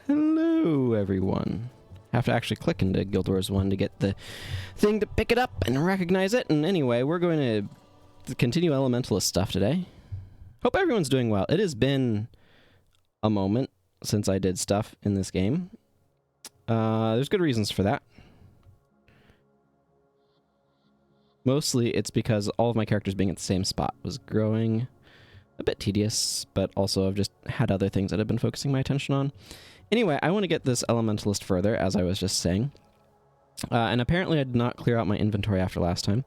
Hello, everyone. Have to actually click into Guild Wars 1 to get the thing to pick it up and recognize it. And anyway, we're going to continue Elementalist stuff today. Hope everyone's doing well. It has been a moment since I did stuff in this game. There's good reasons for that. Mostly it's because all of my characters being at the same spot was growing a bit tedious, but also I've just had other things that I've been focusing my attention on. Anyway, I want to get this Elementalist further, as I was just saying. And apparently I did not clear out my inventory after last time.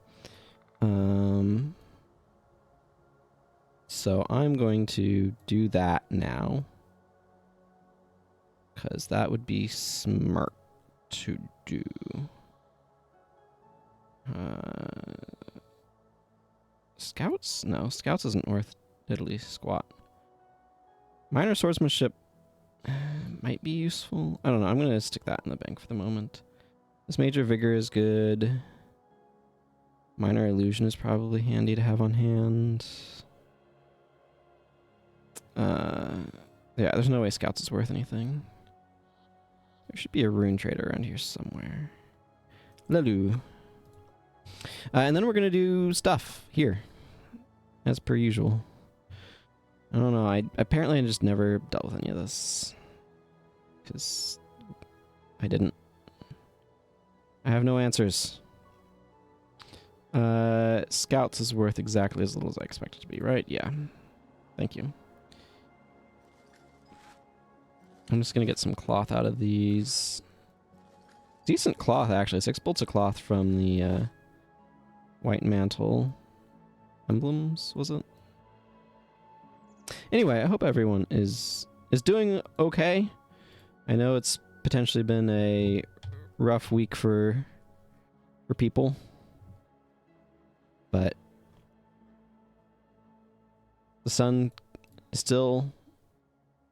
So I'm going to do that now. Because that would be smart to do. Scouts? No, Scouts isn't worth diddly squat. Minor swordsmanship might be useful. I don't know. I'm going to stick that in the bank for the moment. This major vigor is good. Minor illusion is probably handy to have on hand. Yeah, there's no way Scouts is worth anything. There should be a rune trader around here somewhere. Lalu. And then we're going to do stuff here, as per usual. I don't know, apparently I just never dealt with any of this. Because I didn't. I have no answers. Scouts is worth exactly as little as I expect it to be, right? Yeah. Thank you. I'm just going to get some cloth out of these. Decent cloth, actually. 6 bolts of cloth from the White Mantle emblems, was it? Anyway, I hope everyone is doing okay. I know it's potentially been a rough week for people, but the sun is still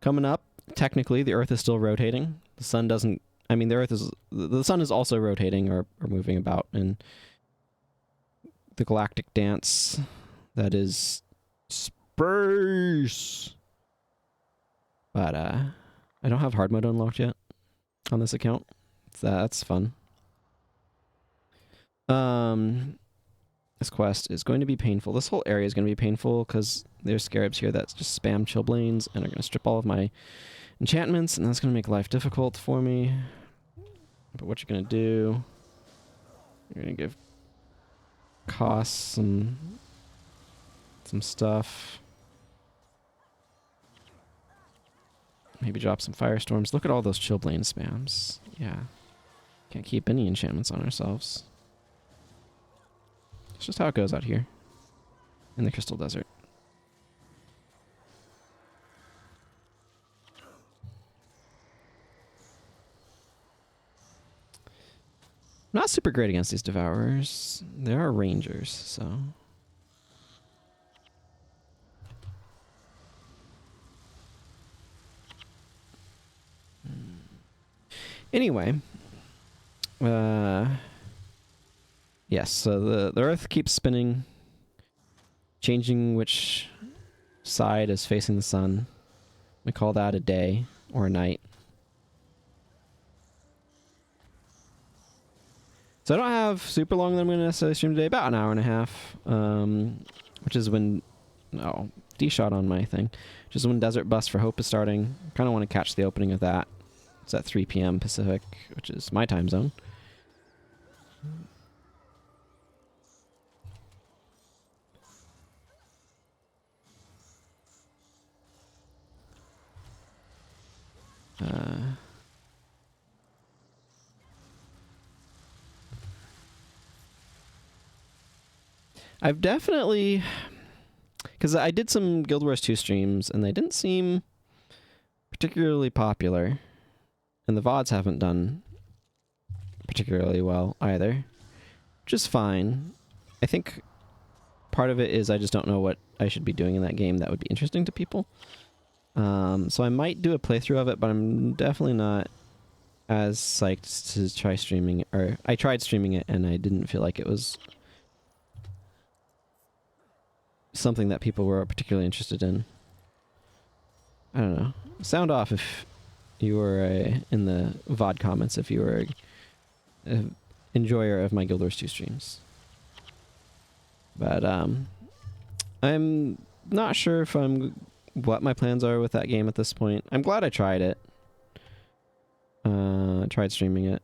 coming up. Technically, the Earth is still rotating. The sun doesn't. I mean, the sun is also rotating or moving about in the galactic dance that is space. But I don't have hard mode unlocked yet on this account. That's fun. This quest is going to be painful. This whole area is going to be painful because there's scarabs here that just spam Chilblains and are going to strip all of my enchantments, and that's going to make life difficult for me. But what you're going to do, you're going to give costs some stuff. Maybe drop some firestorms. Look at all those Chilblain spams. Yeah. Can't keep any enchantments on ourselves. It's just how it goes out here in the Crystal Desert. Not super great against these Devourers. There are Rangers, so... Anyway, yes, so the Earth keeps spinning, changing which side is facing the sun. We call that a day or a night. So I don't have super long that I'm going to necessarily stream today, about an hour and a half, which is when, D-shot on my thing, which is when Desert Bus for Hope is starting. Kind of want to catch the opening of that. It's at 3 p.m. Pacific, which is my time zone. I've definitely... Because I did some Guild Wars 2 streams, and they didn't seem particularly popular. And the VODs haven't done particularly well either, which is fine. I think part of it is I just don't know what I should be doing in that game that would be interesting to people. So I might do a playthrough of it, but I'm definitely not as psyched to try streaming it. Or I tried streaming it, and I didn't feel like it was something that people were particularly interested in. I don't know. Sound off if you were in the VOD comments if you were a enjoyer of my Guild Wars 2 streams. But I'm not sure if what my plans are with that game at this point. I'm glad I tried it. Tried streaming it,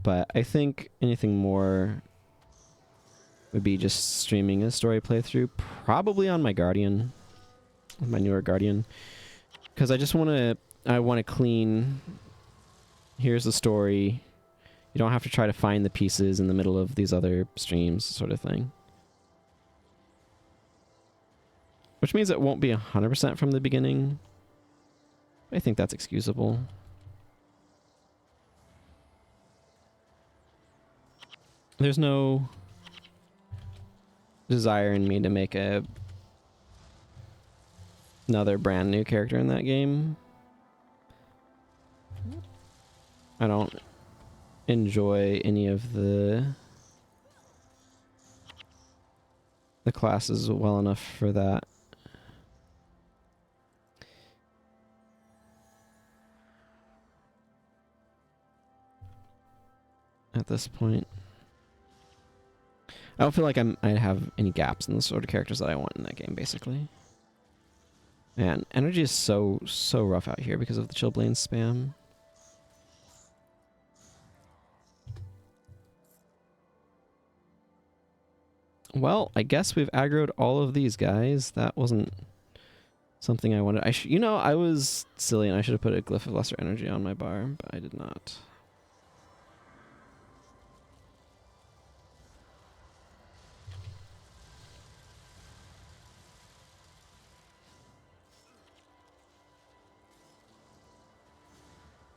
but I think anything more would be just streaming a story playthrough, probably on my Guardian, my newer Guardian, because I want to clean. Here's the story. You don't have to try to find the pieces in the middle of these other streams, sort of thing. Which means it won't be 100% from the beginning. I think that's excusable. There's no desire in me to make another brand new character in that game. I don't enjoy any of the classes well enough for that. At this point, I don't feel like I have any gaps in the sort of characters that I want in that game, basically. Man, energy is so rough out here because of the Chilblains spam. Well, I guess we've aggroed all of these guys. That wasn't something I wanted. I was silly and I should have put a Glyph of Lesser Energy on my bar, but I did not.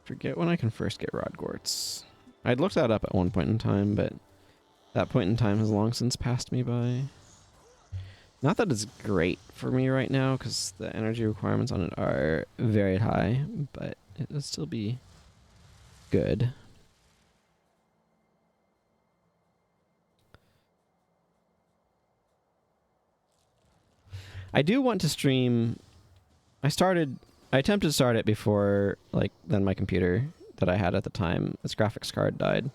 Forget when I can first get Rod Gorts. I'd looked that up at one point in time, but that point in time has long since passed me by. Not that it's great for me right now, because the energy requirements on it are very high, but it would still be good. I do want to stream. I attempted to start it before, then my computer that I had at the time, its graphics card died.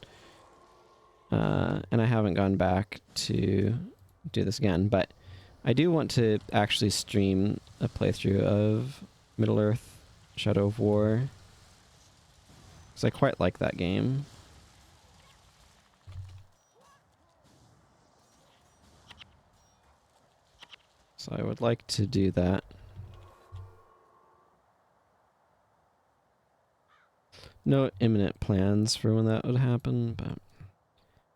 And I haven't gone back to do this again, but I do want to actually stream a playthrough of Middle-earth Shadow of War, because I quite like that game. So I would like to do that. No imminent plans for when that would happen, but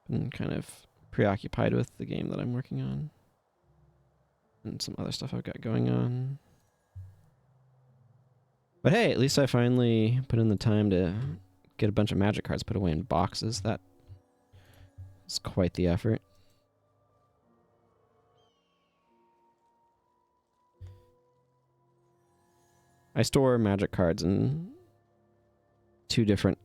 I'm kind of preoccupied with the game that I'm working on and some other stuff I've got going on. But hey, at least I finally put in the time to get a bunch of magic cards put away in boxes. That was quite the effort. I store magic cards in 2 different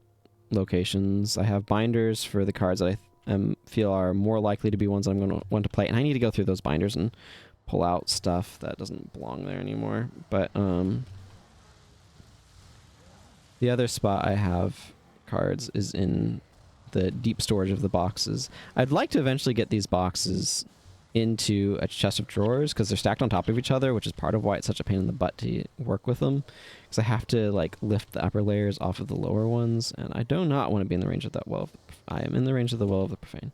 locations. I have binders for the cards that I feel are more likely to be ones I'm going to want to play, and I need to go through those binders and pull out stuff that doesn't belong there anymore. But the other spot I have cards is in the deep storage of the boxes. I'd like to eventually get these boxes into a chest of drawers, because they're stacked on top of each other, which is part of why it's such a pain in the butt to work with them, because I have to lift the upper layers off of the lower ones, and I do not want to be in the range of that well. I am in the range of the Well of the Profane.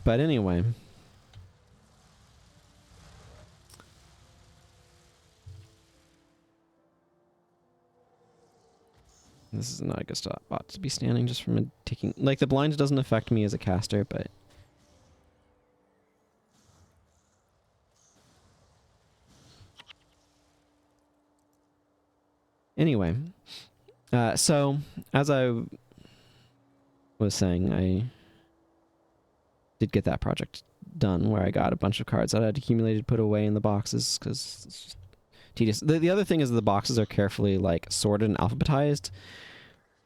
But anyway, this is not a good spot to be standing just from taking... the blind doesn't affect me as a caster, but... Anyway, so, as I was saying, I did get that project done, where I got a bunch of cards that I had accumulated, put away in the boxes, because it's just tedious. The other thing is the boxes are carefully, sorted and alphabetized,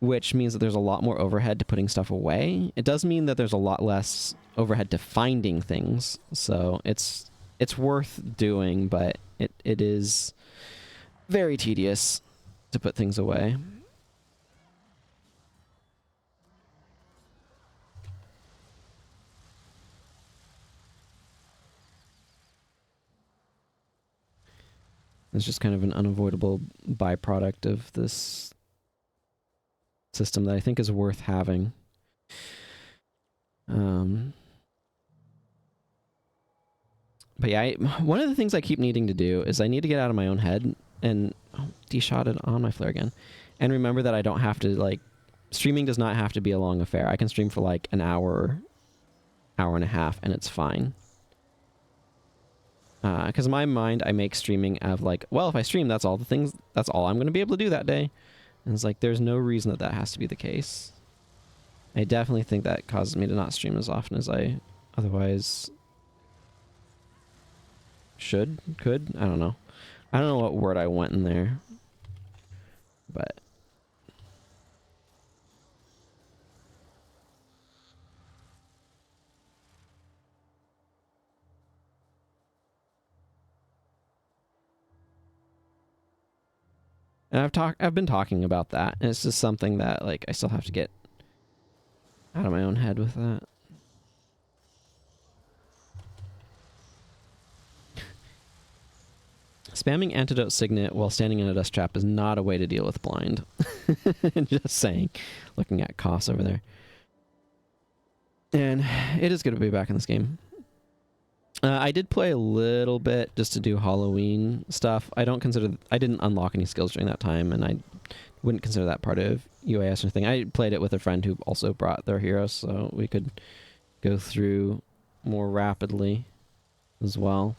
which means that there's a lot more overhead to putting stuff away. It does mean that there's a lot less overhead to finding things, so it's worth doing, but it is very tedious to put things away. It's just kind of an unavoidable byproduct of this system that I think is worth having. But yeah, one of the things I keep needing to do is I need to get out of my own head and de-shotted on my flare again, and remember that I don't have to, like, streaming does not have to be a long affair. I can stream for like an hour, hour and a half, and it's fine. Because in my mind, I make streaming of like, well, if I stream, that's all I'm going to be able to do that day. And it's like, there's no reason that has to be the case. I definitely think that causes me to not stream as often as I otherwise could. I don't know. I don't know what word I went in there. But and I've been talking about that, and it's just something that, like, I still have to get out of my own head with that. Spamming Antidote Signet while standing in a dust trap is not a way to deal with blind. Just saying. Looking at costs over there. And it is good to be back in this game. I did play a little bit just to do Halloween stuff. I didn't unlock any skills during that time, and I wouldn't consider that part of UAS or anything. I played it with a friend who also brought their heroes, so we could go through more rapidly as well.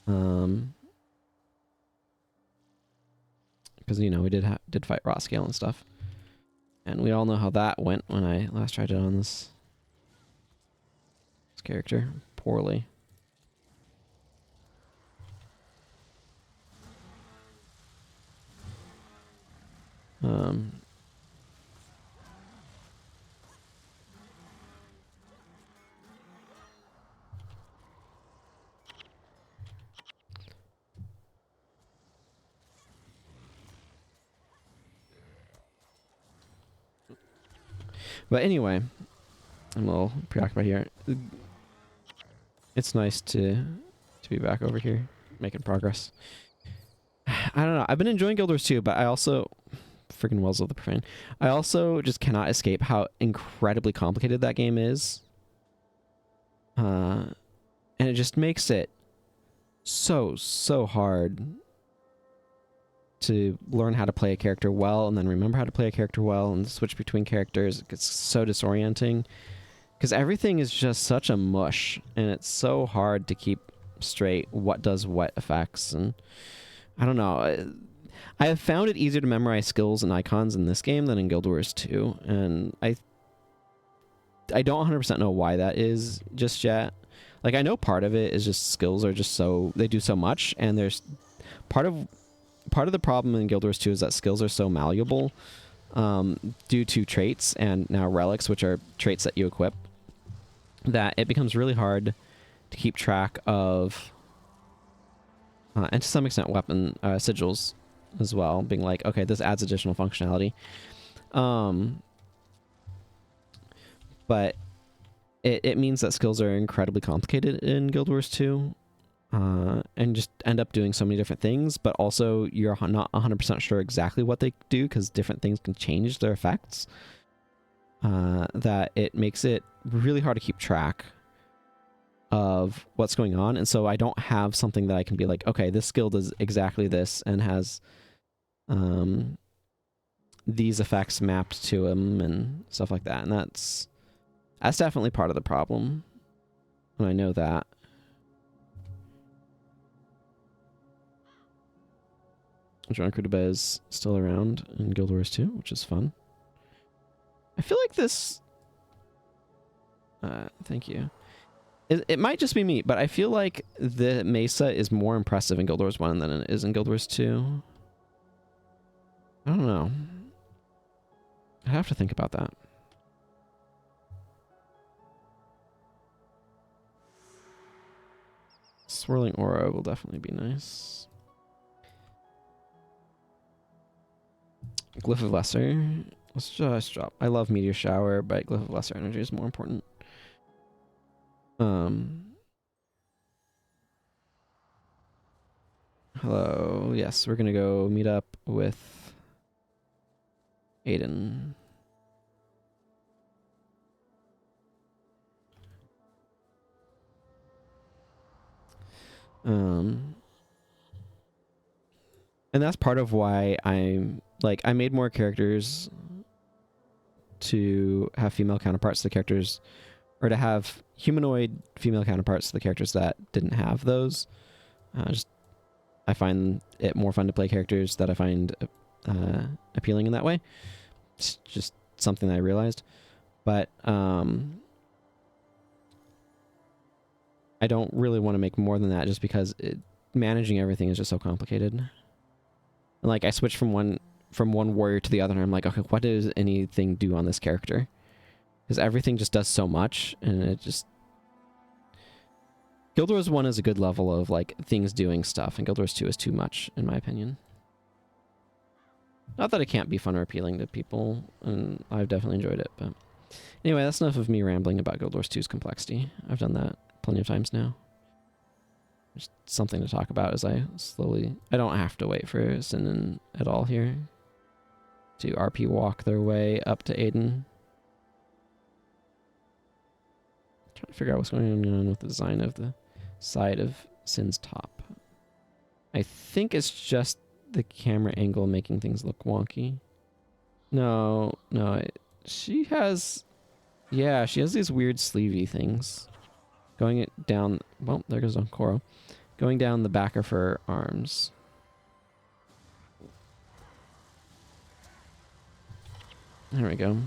Because, you know, we did fight Rot Scale and stuff. And we all know how that went when I last tried it on this character. Poorly. But anyway, I'm a little preoccupied here. It's nice to be back over here, making progress. I don't know. I've been enjoying Guild Wars 2, but I also... Freaking Wells of the Profane. I also just cannot escape how incredibly complicated that game is. And it just makes it so hard to learn how to play a character well, and then remember how to play a character well, and switch between characters. It gets so disorienting. Because everything is just such a mush, and it's so hard to keep straight what does what effects, and I don't know. I have found it easier to memorize skills and icons in this game than in Guild Wars 2, and I don't 100% know why that is just yet. Like, I know part of it is just skills are just they do so much, and there's part of the problem in Guild Wars 2 is that skills are so malleable due to traits and now relics, which are traits that you equip, that it becomes really hard to keep track of, and to some extent weapon sigils as well, being like, okay, this adds additional functionality. But it means that skills are incredibly complicated in Guild Wars 2, and just end up doing so many different things, but also you're not 100% sure exactly what they do because different things can change their effects, that it makes it really hard to keep track of what's going on. And so I don't have something that I can be like, okay, this skill does exactly this and has these effects mapped to him and stuff like that. And that's definitely part of the problem, and I know that. John Kudaba is still around in Guild Wars 2, which is fun. I feel like this... thank you. It might just be me, but I feel like the Mesa is more impressive in Guild Wars 1 than it is in Guild Wars 2. I don't know. I have to think about that. Swirling aura will definitely be nice. Glyph of Lesser. Let's just drop. I love Meteor Shower, but Glyph of Lesser Energy is more important. Hello. Yes, we're gonna go meet up with Aiden. And that's part of why I'm like, I made more characters to have female counterparts to the characters, or to have humanoid female counterparts to the characters that didn't have those. I find it more fun to play characters that I find appealing in that way. It's just something that I realized. But I don't really want to make more than that just because managing everything is just so complicated. And like, I switched from one warrior to the other, and I'm like, okay, what does anything do on this character? Because everything just does so much, and it just... Guild Wars 1 is a good level of like things doing stuff, and Guild Wars 2 is too much, in my opinion. Not that it can't be fun or appealing to people, and I've definitely enjoyed it, but... Anyway, that's enough of me rambling about Guild Wars 2's complexity. I've done that plenty of times now. Just something to talk about as I slowly... I don't have to wait for Sinan at all here to RP walk their way up to Aiden. Trying to figure out what's going on with the design of the side of Sin's top. I think it's just the camera angle making things look wonky. No, she has... Yeah, she has these weird sleevey things. Going it down... Well, there goes Koro. Going down the back of her arms. There we go.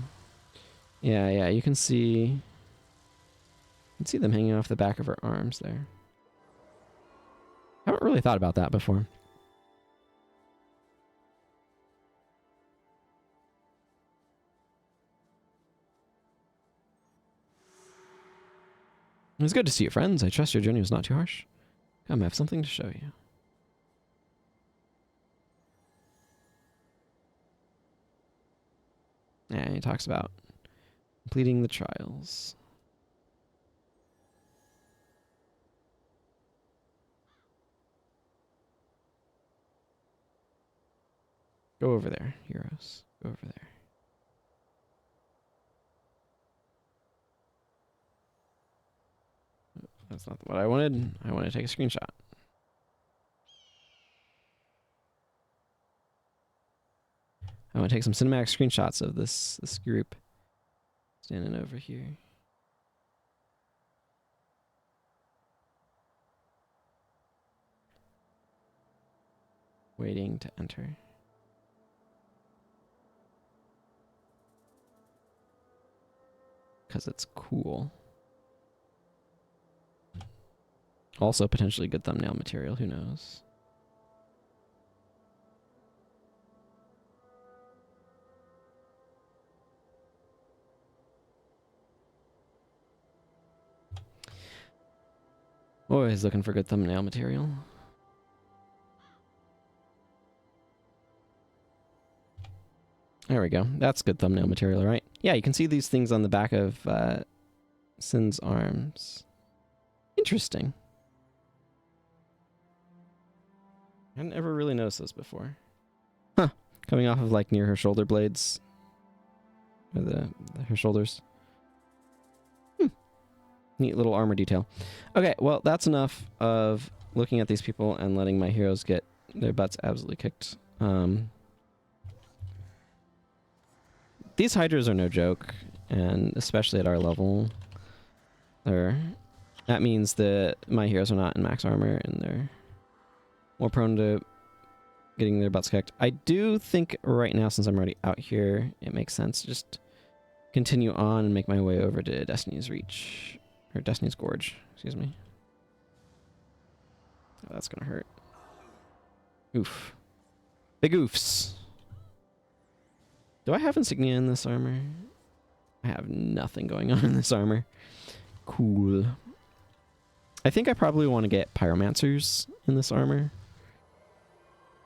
Yeah, you can see... You can see them hanging off the back of her arms there. I haven't really thought about that before. It was good to see you, friends. I trust your journey was not too harsh. Come, I have something to show you. Yeah, he talks about completing the trials. Go over there, heroes. Go over there. That's not what I wanted. I want to take a screenshot. I want to take some cinematic screenshots of this group standing over here. Waiting to enter. Because it's cool. Also potentially good thumbnail material, who knows? Always looking for good thumbnail material. There we go. That's good thumbnail material, right? Yeah, you can see these things on the back of Sin's arms. Interesting. I hadn't ever really noticed this before. Huh. Coming off of like near her shoulder blades. Or her shoulders. Neat little armor detail. Okay, well, that's enough of looking at these people and letting my heroes get their butts absolutely kicked. These hydras are no joke, and especially at our level, that means that my heroes are not in max armor, and they're more prone to getting their butts kicked. I do think right now, since I'm already out here, it makes sense to just continue on and make my way over to Destiny's Reach. Or Destiny's Gorge, excuse me. Oh, that's gonna hurt. Oof. Big oofs. Do I have insignia in this armor? I have nothing going on in this armor. Cool. I think I probably want to get pyromancers in this armor.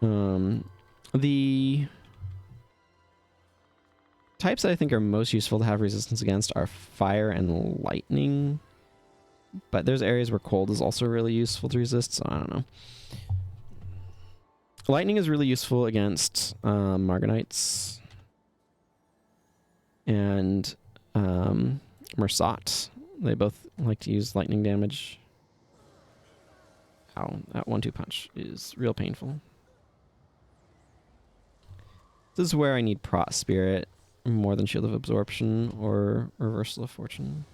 The types that I think are most useful to have resistance against are fire and lightning. But there's areas where cold is also really useful to resist, so I don't know. Lightning is really useful against Margonites and Mersat. They both like to use lightning damage. Ow, that 1-2 punch is real painful. This is where I need Prot Spirit more than Shield of Absorption or Reversal of Fortune.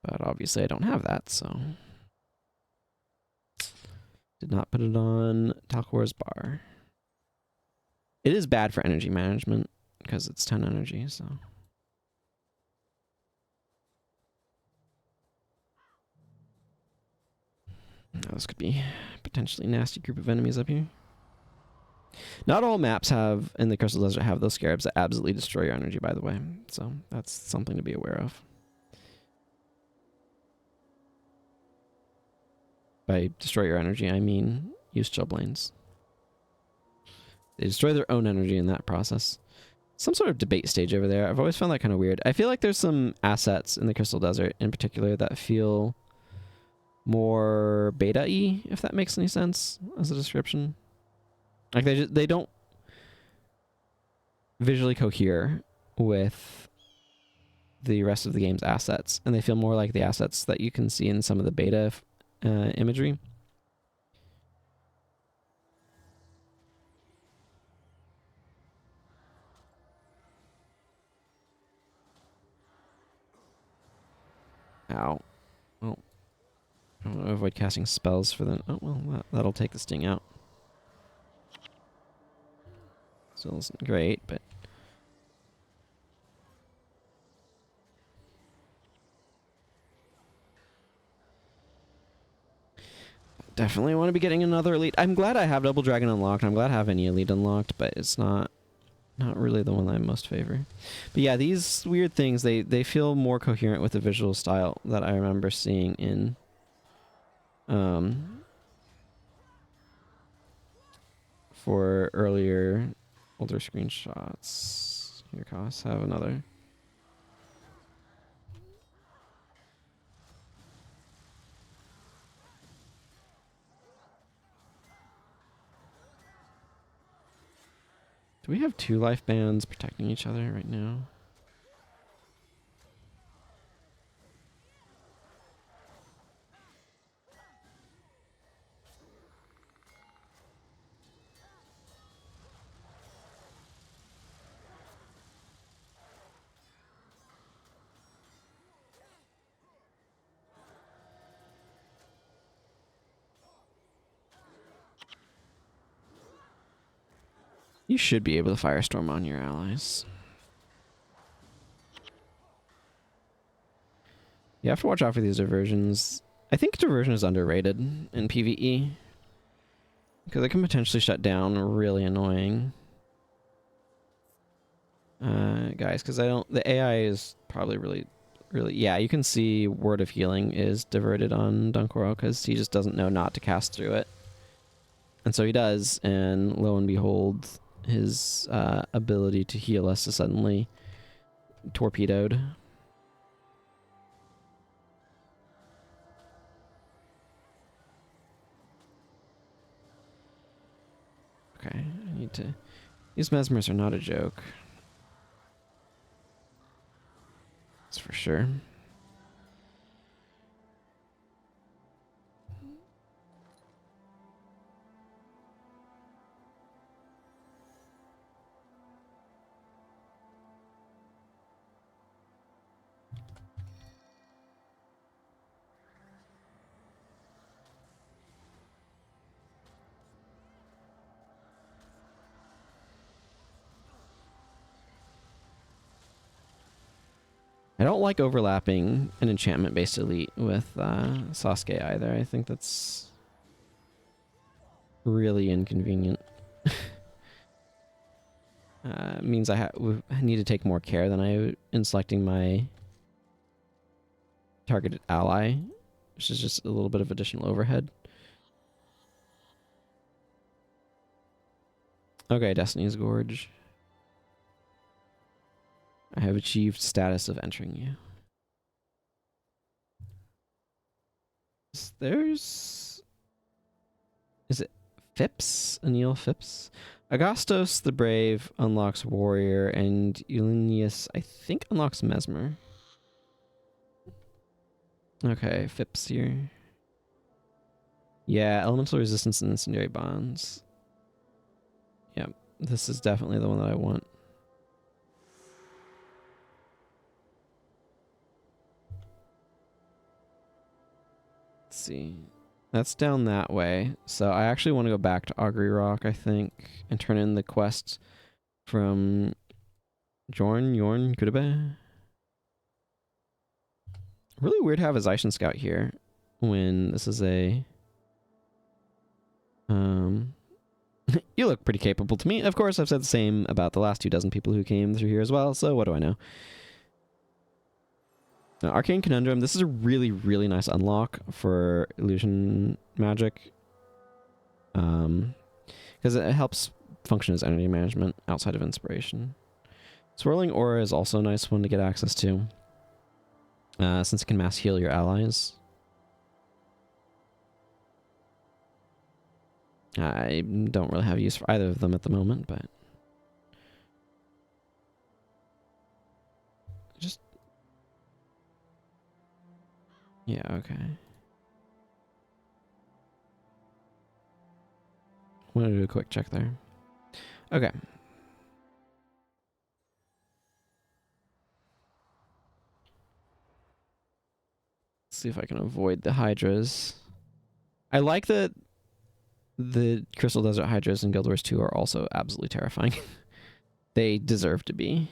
But obviously I don't have that, so... Did not put it on Talcor's bar. It is bad for energy management, because it's 10 energy, so... Now this could be a potentially nasty group of enemies up here. Not all maps have, in the Crystal Desert, have those scarabs that absolutely destroy your energy, by the way. So that's something to be aware of. By destroy your energy, I mean use Chilblains. They destroy their own energy in that process. Some sort of debate stage over there. I've always found that kind of weird. I feel like there's some assets in the Crystal Desert in particular that feel more beta-y, if that makes any sense as a description. Like they don't visually cohere with the rest of the game's assets, and they feel more like the assets that you can see in some of the beta imagery. Ow. Well, I want to avoid casting spells for them. Oh, well, that'll take the sting out. Still isn't great, but... Definitely want to be getting another elite. I'm glad I have Double Dragon unlocked. I'm glad I have any elite unlocked, but it's not really the one that I most favor. But yeah, these weird things, they feel more coherent with the visual style that I remember seeing in for earlier older screenshots. Here, Koss, have another. Do we have 2 life bands protecting each other right now? You should be able to Firestorm on your allies. You have to watch out for these diversions. I think diversion is underrated in PvE. Because it can potentially shut down really annoying guys. Because the AI is probably really... Yeah, you can see Word of Healing is diverted on Dunkoro because he just doesn't know not to cast through it. And so he does, and lo and behold, his ability to heal us is suddenly torpedoed. Okay, I need to... These mesmers are not a joke. That's for sure. I don't like overlapping an enchantment-based elite with Sasuke either. I think that's really inconvenient. Means I need to take more care than I in selecting my targeted ally, which is just a little bit of additional overhead. Okay, Destiny's Gorge. I have achieved status of entering you. There's... Is it Phipps? Anil Phipps? Agostos the Brave unlocks Warrior, and Eulenius, I think, unlocks Mesmer. Okay, Phipps here. Yeah, Elemental Resistance and Incendiary Bonds. Yep, this is definitely the one that I want. Let's see. That's down that way. So I actually want to go back to Augury Rock, I think, and turn in the quest from Jorn Kudebe. Really weird to have a Zaishin Scout here when this is a... You look pretty capable to me. Of course, I've said the same about the last 24 people who came through here as well, so what do I know? Now, Arcane Conundrum, this is a really, really nice unlock for illusion magic. Because it helps function as energy management outside of inspiration. Swirling Aura is also a nice one to get access to, since it can mass heal your allies. I don't really have use for either of them at the moment, but... Just... Yeah, okay. I'm gonna do a quick check there. Okay. Let's see if I can avoid the Hydras. I like that the Crystal Desert Hydras in Guild Wars 2 are also absolutely terrifying. They deserve to be.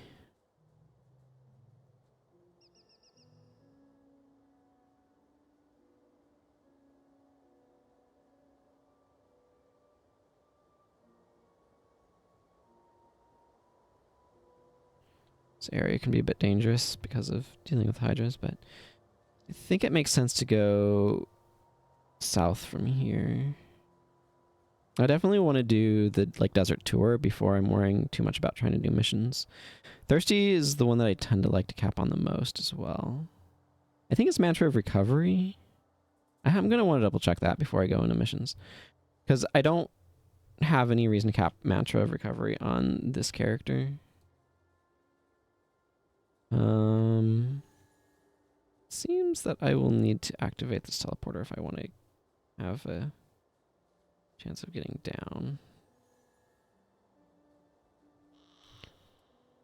This area can be a bit dangerous because of dealing with Hydras, but I think it makes sense to go south from here. I definitely want to do the desert tour before I'm worrying too much about trying to do missions. Thirsty is the one that I tend to like to cap on the most as well. I think it's Mantra of Recovery. I'm going to want to double check that before I go into missions, because I don't have any reason to cap Mantra of Recovery on this character. Seems that I will need to activate this teleporter if I want to have a chance of getting down.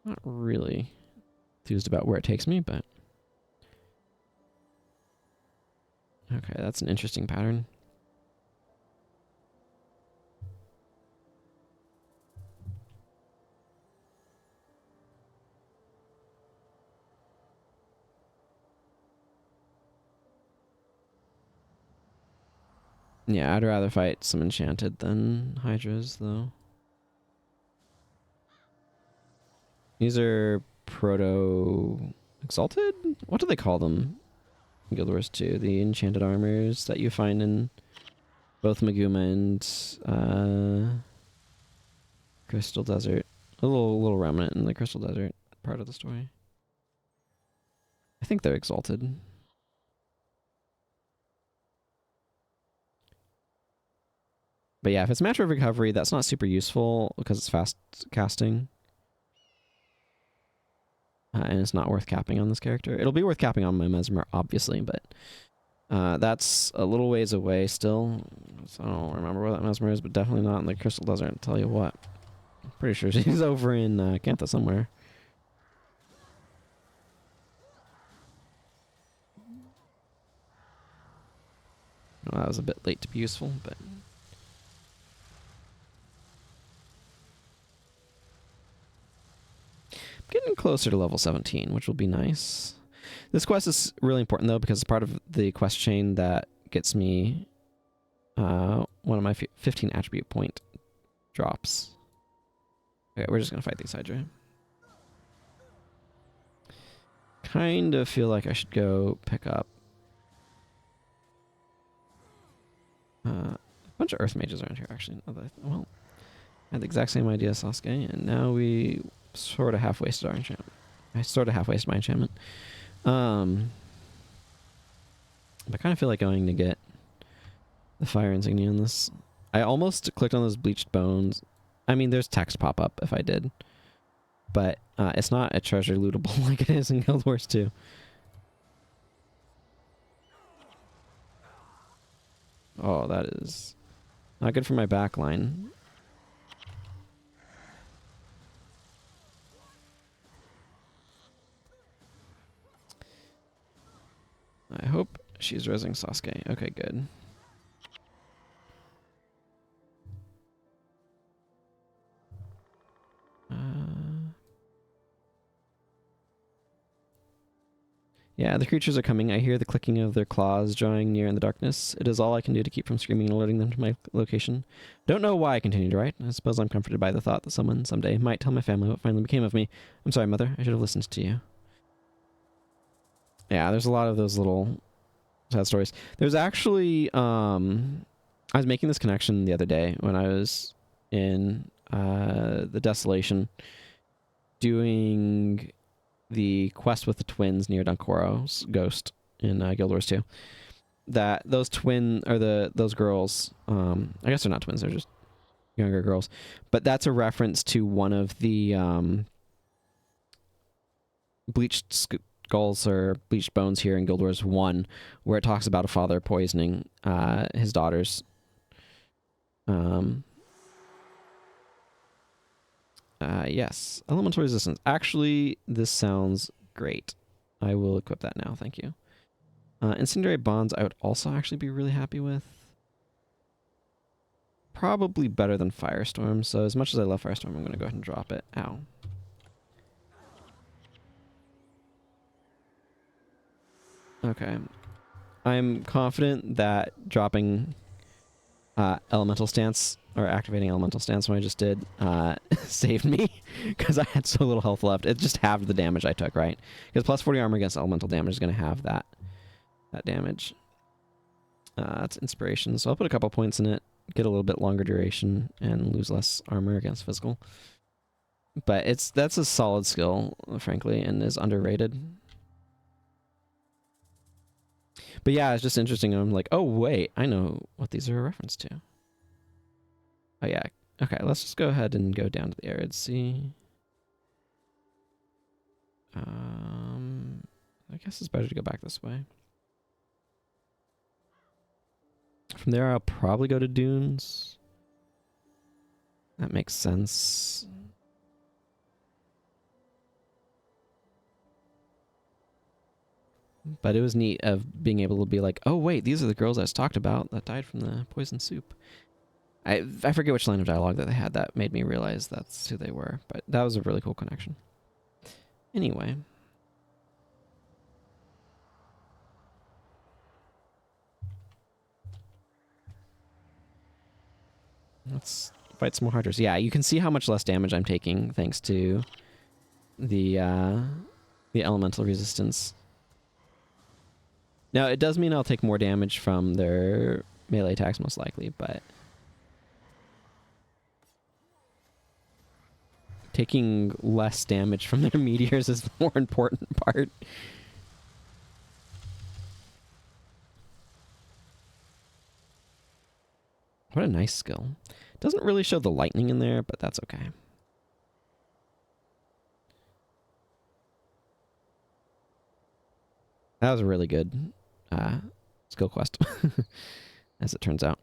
Not really enthused about where it takes me, but... Okay, that's an interesting pattern. Yeah, I'd rather fight some enchanted than Hydras, though. These are Proto-Exalted? What do they call them in Guild Wars 2? The enchanted armors that you find in both Maguma and Crystal Desert. A little remnant in the Crystal Desert part of the story. I think they're Exalted. But yeah, if it's Mantra of Recovery, that's not super useful because it's fast casting. And it's not worth capping on this character. It'll be worth capping on my Mesmer, obviously, but that's a little ways away still. So I don't remember where that Mesmer is, but definitely not in the Crystal Desert, I'll tell you what. I'm pretty sure she's over in Cantha somewhere. Well, that was a bit late to be useful, but... Getting closer to level 17, which will be nice. This quest is really important though because it's part of the quest chain that gets me one of my 15 attribute point drops. Okay, we're just gonna fight these Hydra. Kind of feel like I should go pick up a bunch of Earth Mages around here, actually. Well, I had the exact same idea as Sasuke, and now we sort of half-wasted our enchantment. I sort of half-wasted my enchantment. I kind of feel like going to get the fire insignia on this. I almost clicked on those bleached bones. I mean, there's text pop up if I did. But it's not a treasure lootable like it is in Guild Wars 2. Oh, that is not good for my backline. I hope she's resing Sasuke. Okay, good. Yeah, the creatures are coming. I hear the clicking of their claws drawing near in the darkness. It is all I can do to keep from screaming and alerting them to my location. Don't know why I continue to write. I suppose I'm comforted by the thought that someone someday might tell my family what finally became of me. I'm sorry, Mother. I should have listened to you. Yeah, there's a lot of those little sad stories. There's actually, I was making this connection the other day when I was in the Desolation doing the quest with the twins near Dunkoro's ghost in Guild Wars 2. That those those girls, I guess they're not twins, they're just younger girls, but that's a reference to one of the bleached skulls or bleached bones here in Guild Wars 1, where it talks about a father poisoning his daughters. Yes, elemental resistance. Actually, this sounds great. I will equip that now, thank you. Incendiary bonds I would also actually be really happy with. Probably better than Firestorm, so as much as I love Firestorm, I'm going to go ahead and drop it. Ow. Okay. I'm confident that dropping Elemental Stance, or activating Elemental Stance when I just did, saved me, because I had so little health left. It just halved the damage I took, right? Because plus 40 armor against elemental damage is going to have that damage. That's inspiration, so I'll put a couple points in it, get a little bit longer duration, and lose less armor against physical. But that's a solid skill, frankly, and is underrated. But yeah, it's just interesting. I'm like, oh wait, I know what these are a reference to. Oh yeah. Okay, let's just go ahead and go down to the Arid Sea. I guess it's better to go back this way. From there, I'll probably go to Dunes. That makes sense. But it was neat of being able to be like, oh wait, these are the girls I was talked about that died from the poison soup. I forget which line of dialogue that they had that made me realize that's who they were, but that was a really cool connection. Anyway. Let's fight some more Hydras. Yeah, you can see how much less damage I'm taking thanks to the elemental resistance. Now, it does mean I'll take more damage from their melee attacks most likely, but taking less damage from their meteors is the more important part. What a nice skill. Doesn't really show the lightning in there, but that's okay. That was a really good skill quest, as it turns out.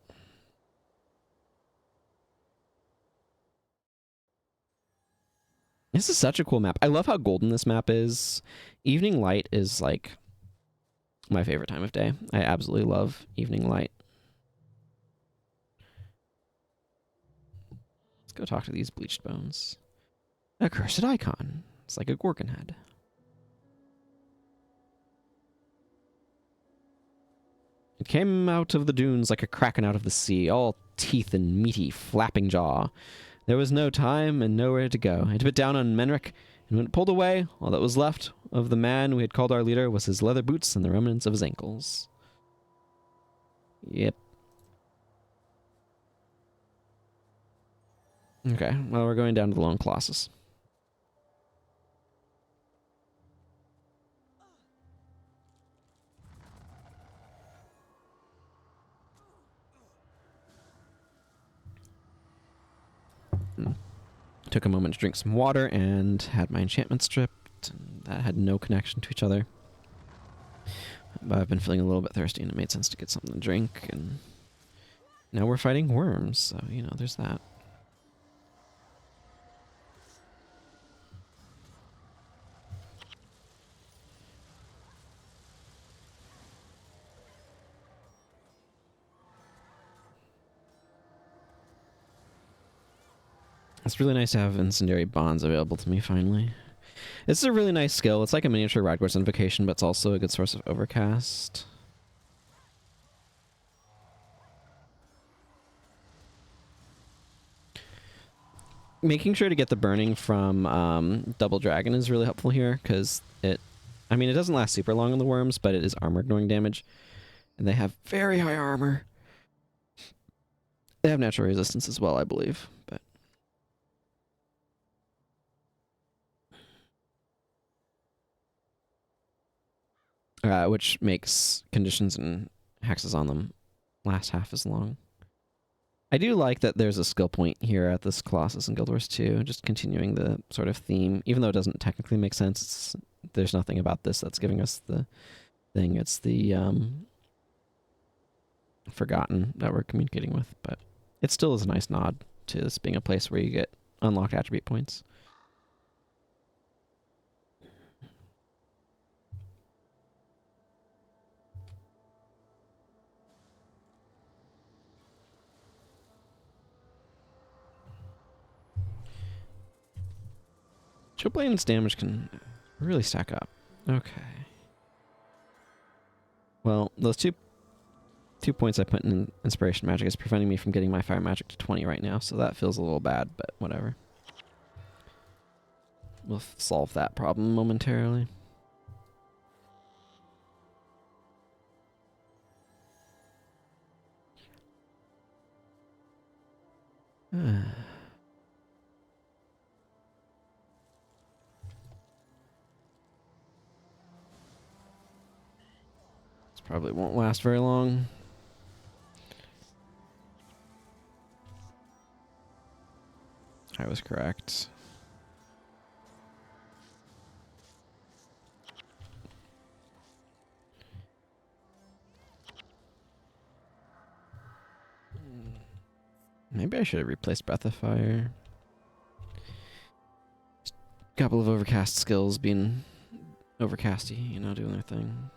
This is such a cool map. I love how golden this map is. Evening light is like my favorite time of day. I absolutely love evening light. Let's go talk to these bleached bones. A cursed icon. It's like a Gorgon head. came out of the dunes like a kraken out of the sea, all teeth and meaty, flapping jaw. There was no time and nowhere to go. It bit down on Menric, and when it pulled away, all that was left of the man we had called our leader was his leather boots and the remnants of his ankles. Yep. Okay, well, we're going down to the Lone Colossus. Took a moment to drink some water and had my enchantment stripped. That had no connection to each other. But I've been feeling a little bit thirsty and it made sense to get something to drink. And now we're fighting worms, so, you know, there's that. It's really nice to have incendiary bonds available to me finally. This is a really nice skill. It's like a miniature Radgord's Invocation, but it's also a good source of overcast. Making sure to get the burning from Double Dragon is really helpful here, because it doesn't last super long on the worms, but it is armor ignoring damage. And they have very high armor. They have natural resistance as well, I believe, but which makes conditions and hexes on them last half as long. I do like that there's a skill point here at this Colossus in Guild Wars 2, just continuing the sort of theme, even though it doesn't technically make sense. There's nothing about this that's giving us the thing. It's the Forgotten that we're communicating with, but it still is a nice nod to this being a place where you get unlocked attribute points. Chilblains' damage can really stack up. Okay. Well, those two points I put in Inspiration Magic is preventing me from getting my Fire Magic to 20 right now, so that feels a little bad, but whatever. We'll solve that problem momentarily. Probably won't last very long. I was correct. Maybe I should have replaced Breath of Fire. Just a couple of overcast skills being overcasty, you know, doing their thing.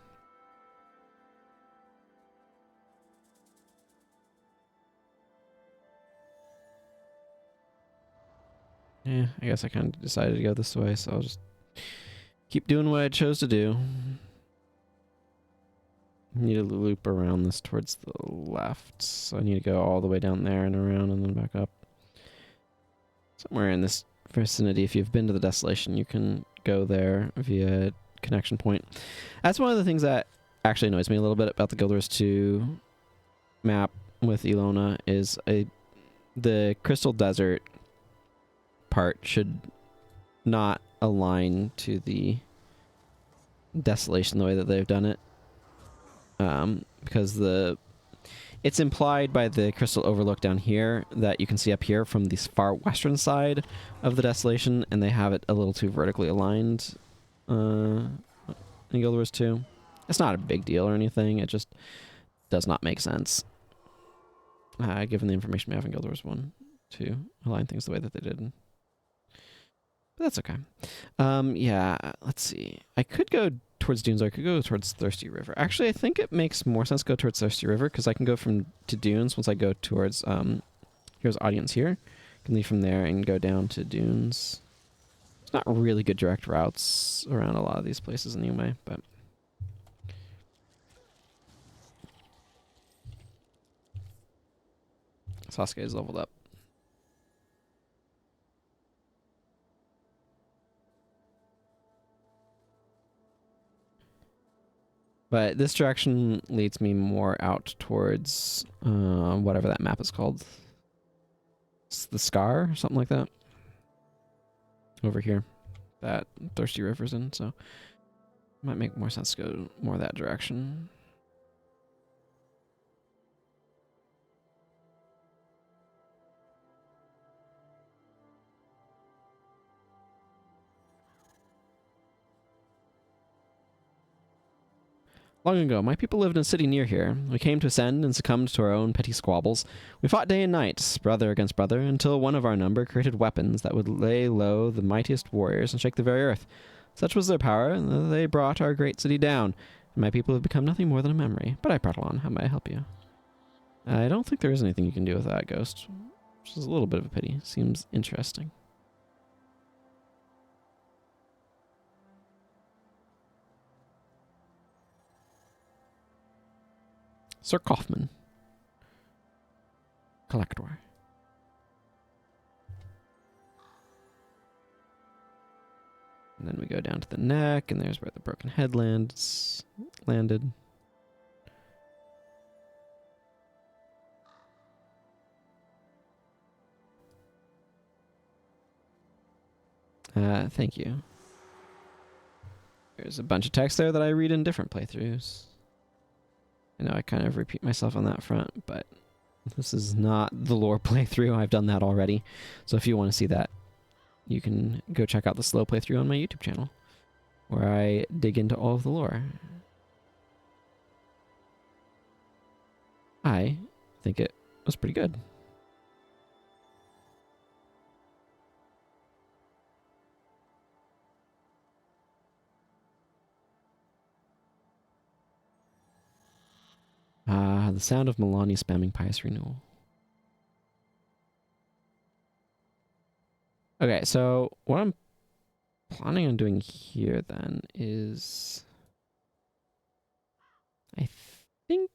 Yeah, I guess I kind of decided to go this way, so I'll just keep doing what I chose to do. Need to loop around this towards the left, so I need to go all the way down there and around and then back up. Somewhere in this vicinity, if you've been to the Desolation, you can go there via connection point. That's one of the things that actually annoys me a little bit about the Guild Wars 2 map with Ilona is the Crystal Desert part should not align to the Desolation the way that they've done it, because it's implied by the crystal overlook down here that you can see up here from the far western side of the Desolation, and they have it a little too vertically aligned in Guild Wars 2. It's not a big deal or anything, it just does not make sense given the information we have in Guild Wars 1 to align things the way that they did. But that's okay. Yeah, let's see. I could go towards Dunes, or I could go towards Thirsty River. Actually, I think it makes more sense to go towards Thirsty River, because I can go to Dunes once I go towards, here's Audience here. I can leave from there and go down to Dunes. It's not really good direct routes around a lot of these places anyway, but Sasuke is leveled up. But this direction leads me more out towards whatever that map is called. It's the Scar, something like that. Over here. That Thirsty River's in, so it might make more sense to go more that direction. Long ago, my people lived in a city near here. We came to ascend and succumbed to our own petty squabbles. We fought day and night, brother against brother, until one of our number created weapons that would lay low the mightiest warriors and shake the very earth. Such was their power, and they brought our great city down. And my people have become nothing more than a memory. But I prattle on. How may I help you? I don't think there is anything you can do with that, Ghost. Which is a little bit of a pity. Seems interesting. Sir Kaufman. Collector. And then we go down to the neck, and there's where the broken head landed. Thank you. There's a bunch of text there that I read in different playthroughs. I know I kind of repeat myself on that front, but this is not the lore playthrough. I've done that already. So if you want to see that, you can go check out the slow playthrough on my YouTube channel, where I dig into all of the lore. I think it was pretty good. The sound of Milani spamming Pious Renewal. Okay, so what I'm planning on doing here then is... I think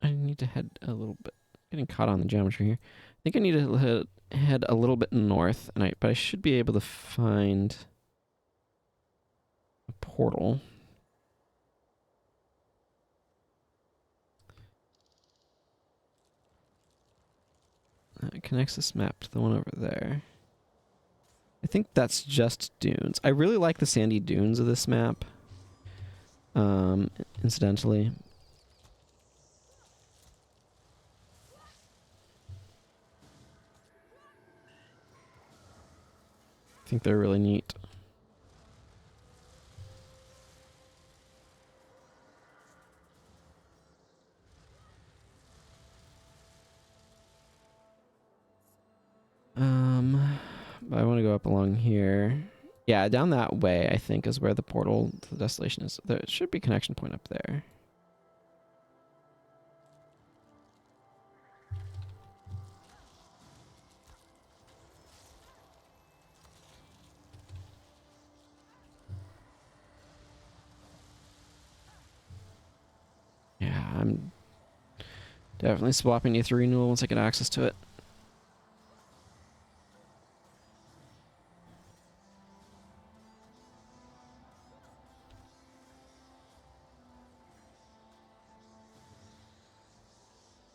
I need to head a little bit... Getting caught on the geometry here. I think I need to head a little bit north, but I should be able to find a portal. It connects this map to the one over there. I think that's just dunes. I really like the sandy dunes of this map. Incidentally. I think they're really neat. But I want to go up along here. Yeah, down that way, I think, is where the portal to the Desolation is. There should be a connection point up there. Yeah, I'm definitely swapping Aether Renewal once I get access to it.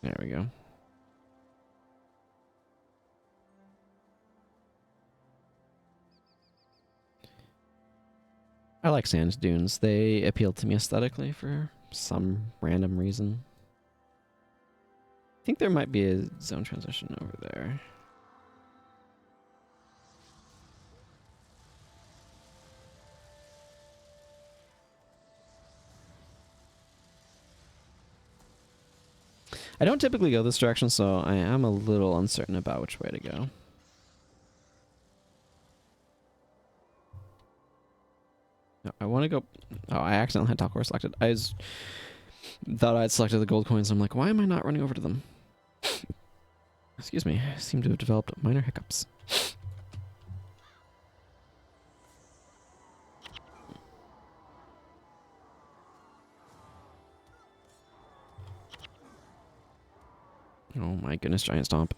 There we go. I like sand dunes. They appeal to me aesthetically for some random reason. I think there might be a zone transition over there. I don't typically go this direction, so I am a little uncertain about which way to go. No, I want to go... Oh, I accidentally had Talcor selected. I thought I'd selected the gold coins. I'm like, why am I not running over to them? Excuse me. I seem to have developed minor hiccups. Oh my goodness, giant stomp.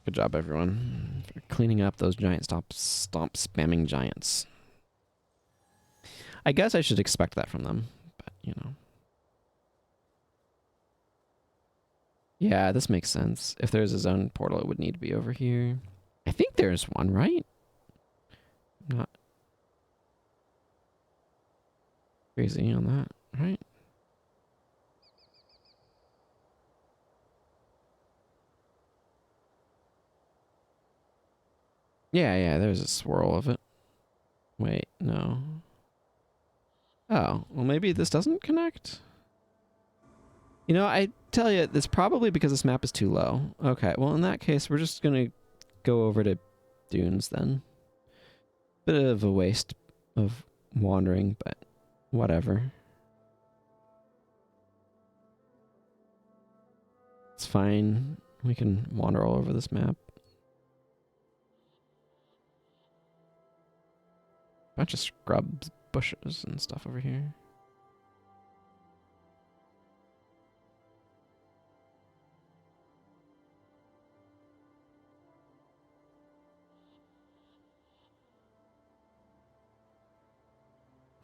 Good job, everyone, for cleaning up those giant stomp spamming giants. I guess I should expect that from them, but you know. Yeah, this makes sense. If there's a zone portal, it would need to be over here. I think there's one, right? Not crazy on that, right? Yeah, there's a swirl of it. Wait, no. Oh, well maybe this doesn't connect? You know, I tell you, it's probably because this map is too low. Okay, well in that case, we're just gonna go over to dunes then. Bit of a waste of wandering, but whatever. It's fine. We can wander all over this map. Bunch of scrubs, bushes, and stuff over here.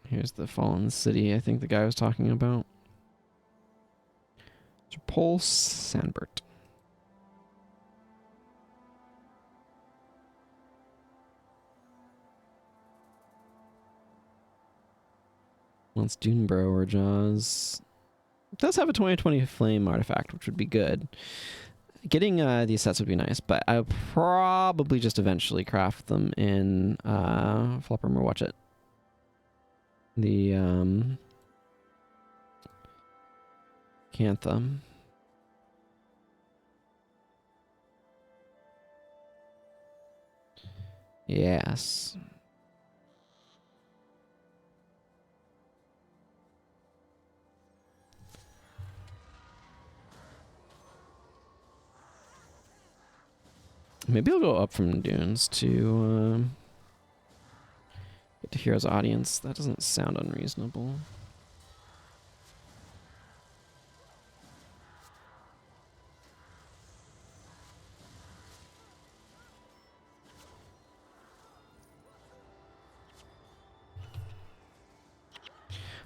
Here's the fallen city I think the guy was talking about. Pulse Sandbert. Wants Duneborough or Jaws. It does have a 2020 flame artifact, which would be good. Getting these sets would be nice, but I'll probably just eventually craft them in Flopper or Watch It. The Cantha. Yes. Maybe I'll go up from dunes to get to Hero's Audience. That doesn't sound unreasonable.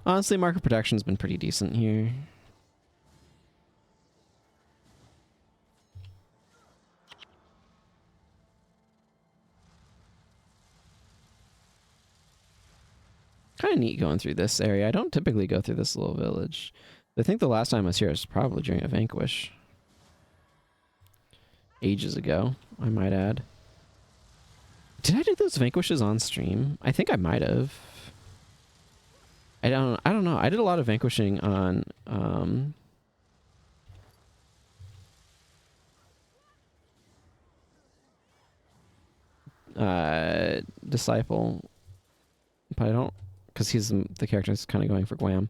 Honestly, market protection's been pretty decent here. Kind of neat going through this area. I don't typically go through this little village. I think the last time I was here was probably during a Vanquish. Ages ago, I might add. Did I do those Vanquishes on stream? I think I might have. I don't know. I did a lot of Vanquishing on Disciple, but I don't, because he's the character that's kind of going for Guam.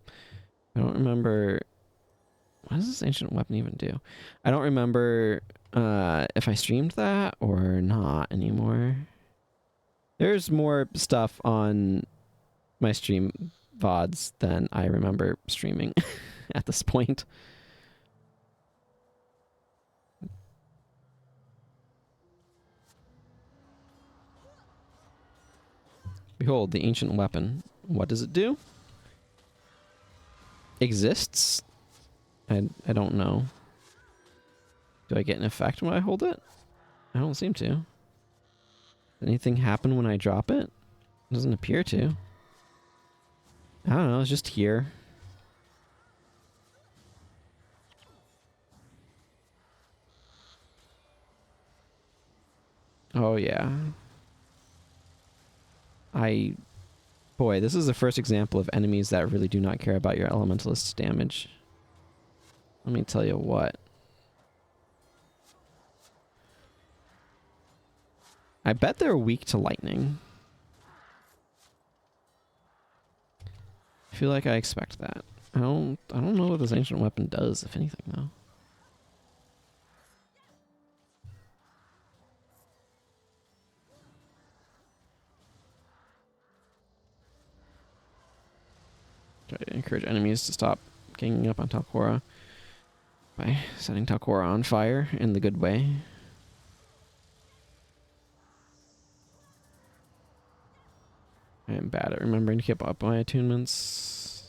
I don't remember. What does this ancient weapon even do? I don't remember if I streamed that or not anymore. There's more stuff on my stream VODs than I remember streaming at this point. Behold, the ancient weapon. What does it do? Exists? I don't know. Do I get an effect when I hold it? I don't seem to. Does anything happen when I drop it? It doesn't appear to. I don't know, it's just here. Oh yeah. Boy, this is the first example of enemies that really do not care about your elementalist's damage. Let me tell you what. I bet they're weak to lightning. I feel like I expect that. I don't know what this ancient weapon does, if anything, though. Try to encourage enemies to stop ganging up on Talcora by setting Talcora on fire in the good way. I am bad at remembering to keep up my attunements.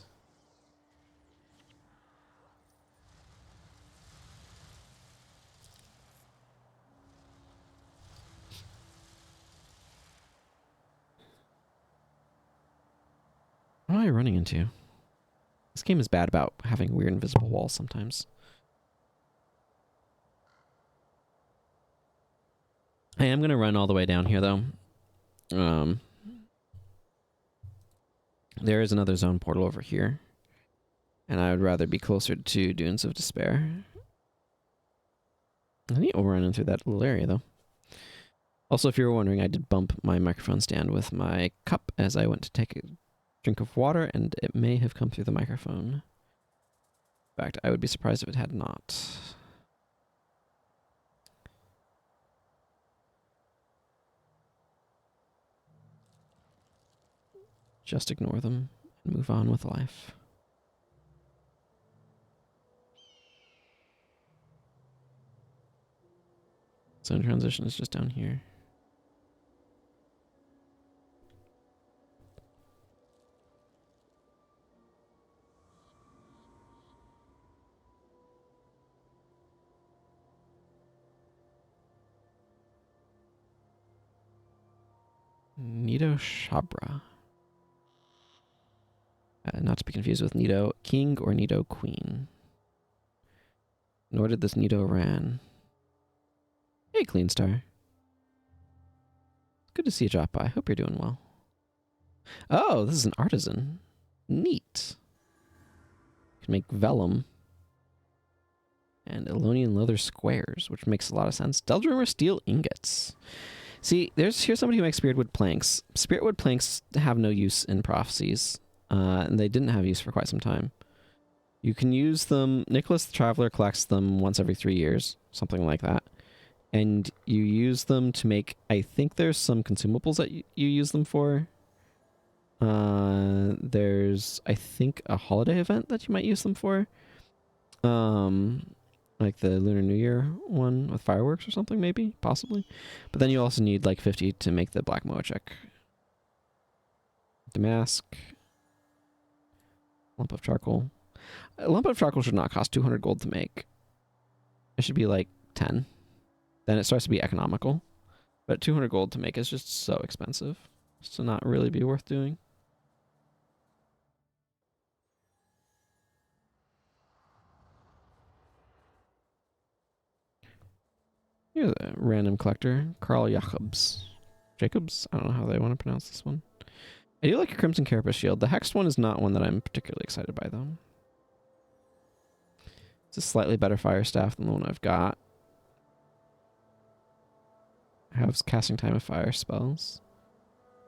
What am I running into? This game is bad about having weird invisible walls sometimes. I am going to run all the way down here, though. There is another zone portal over here. And I would rather be closer to Dunes of Despair. I think we'll run in through that little area, though. Also, if you were wondering, I did bump my microphone stand with my cup as I went to take a drink of water, and it may have come through the microphone. In fact, I would be surprised if it had not. Just ignore them and move on with life. Zone transition is just down here. Nido Shabra. Not to be confused with Nido King or Nido Queen. Nor did this Nido Ran. Hey, Clean Star. Good to see you drop by. Hope you're doing well. Oh, this is an artisan. Neat. Can make vellum and Elonian leather squares, which makes a lot of sense. Deldrimmer steel ingots. See, here's somebody who makes spiritwood planks. Spiritwood planks have no use in prophecies, and they didn't have use for quite some time. You can use them. Nicholas the Traveler collects them once every 3 years, something like that. And you use them to make, I think there's some consumables that you use them for. There's, I think, a holiday event that you might use them for. Like the Lunar New Year one with fireworks or something, maybe, possibly. But then you also need like 50 to make the Black Moachek. Damask. Lump of charcoal. A lump of charcoal should not cost 200 gold to make. It should be like 10. Then it starts to be economical. But 200 gold to make is just so expensive. It's to not really be worth doing. Here's a random collector, Carl Jacobs. Jacobs? I don't know how they want to pronounce this one. I do like your Crimson Carapace shield. The Hexed one is not one that I'm particularly excited by, though. It's a slightly better fire staff than the one I've got. It has casting time of fire spells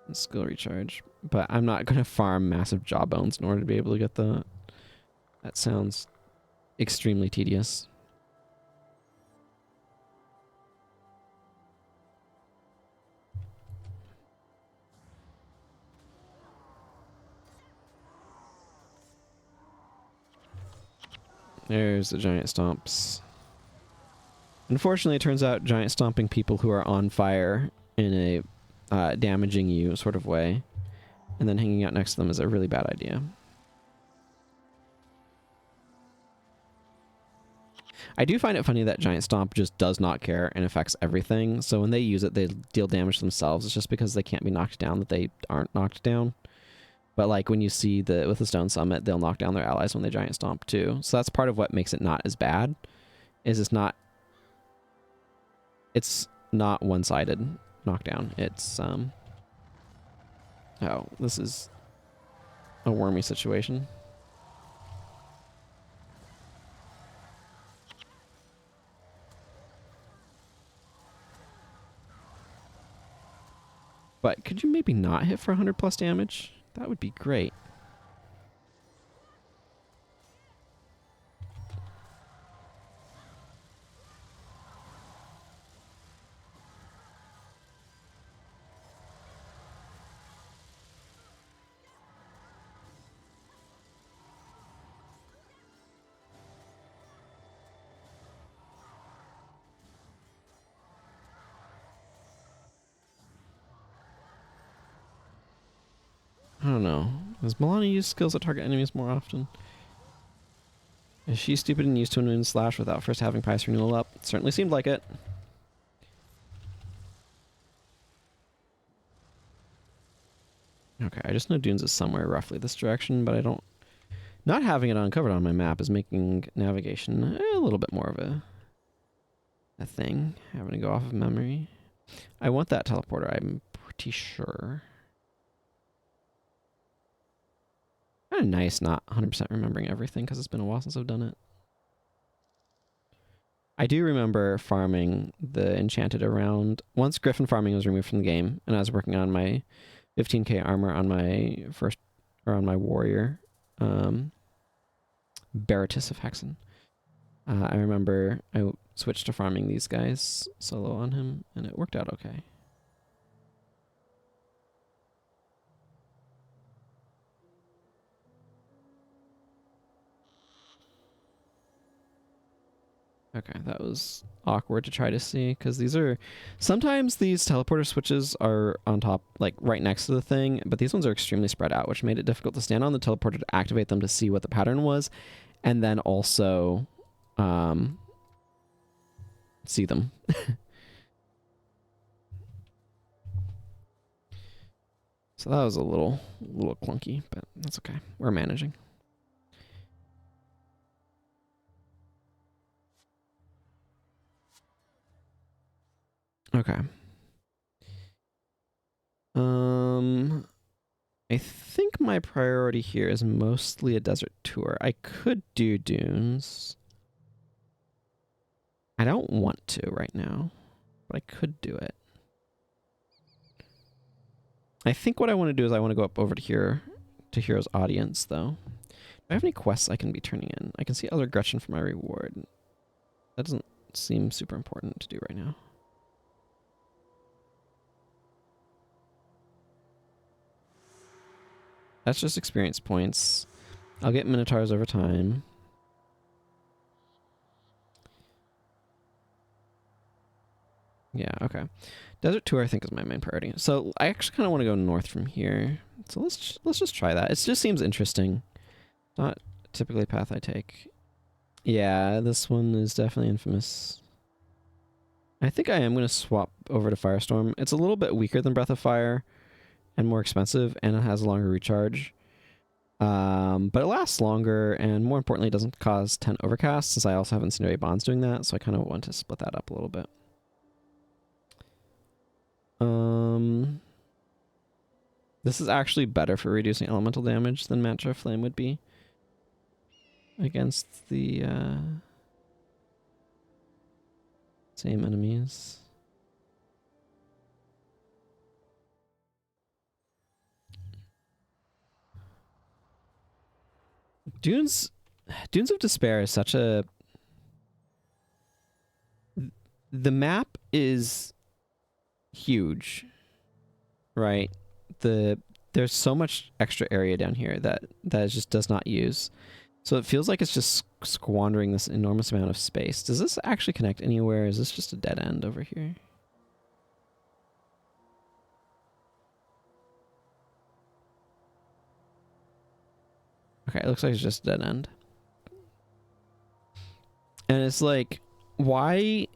and skill recharge. But I'm not going to farm massive jawbones in order to be able to get that. That sounds extremely tedious. There's the giant stomps. Unfortunately, it turns out giant stomping people who are on fire in a damaging you sort of way, and then hanging out next to them is a really bad idea. I do find it funny that giant stomp just does not care and affects everything, so when they use it, they deal damage themselves. It's just because they can't be knocked down that they aren't knocked down. But like when you see with the Stone Summit, they'll knock down their allies when they giant stomp too. So that's part of what makes it not as bad. It's not one-sided knockdown. It's oh, this is a wormy situation. But could you maybe not hit for 100 plus damage? That would be great. don't know. Does Milani use skills that target enemies more often? Is she stupid and used to an slash without first having Pious Renewal up? Certainly seemed like it. Okay, I just know Dunes is somewhere roughly this direction, but I don't... Not having it uncovered on my map is making navigation a little bit more of a thing. Having to go off of memory. I want that teleporter, I'm pretty sure. Kind of nice not 100% remembering everything because it's been a while since I've done it. I do remember farming the enchanted around... Once Griffin farming was removed from the game, and I was working on my 15k armor on my first... Or on my warrior. Baratus of Hexen. I remember I switched to farming these guys solo on him, and it worked out okay. Okay, that was awkward to try to see, because these are... Sometimes these teleporter switches are on top, like right next to the thing, but these ones are extremely spread out, which made it difficult to stand on the teleporter to activate them to see what the pattern was, and then also see them. So that was a little clunky, but that's okay. We're managing. Okay. I think my priority here is mostly a desert tour. I could do dunes. I don't want to right now, but I could do it. I think what I want to do is I want to go up over to here, to Hero's Audience, though. Do I have any quests I can be turning in? I can see other Gretchen for my reward. That doesn't seem super important to do right now. That's just experience points. I'll get Minotaurs over time. Yeah, okay. Desert tour I think is my main priority. So I actually kind of want to go north from here. So let's just try that. It just seems interesting. Not typically a path I take. Yeah, this one is definitely infamous. I think I am going to swap over to Firestorm. It's a little bit weaker than Breath of Fire and more expensive, and it has a longer recharge. But it lasts longer, and more importantly, it doesn't cause 10 overcast, since I also have Incendiary Bonds doing that, so I kind of want to split that up a little bit. This is actually better for reducing elemental damage than Mantra Flame would be against the same enemies. Dunes of Despair is such a... The map is huge, right? There's so much extra area down here that it just does not use. So it feels like it's just squandering this enormous amount of space. Does this actually connect anywhere? Is this just a dead end over here? Okay, it looks like it's just a dead end. And it's like, why?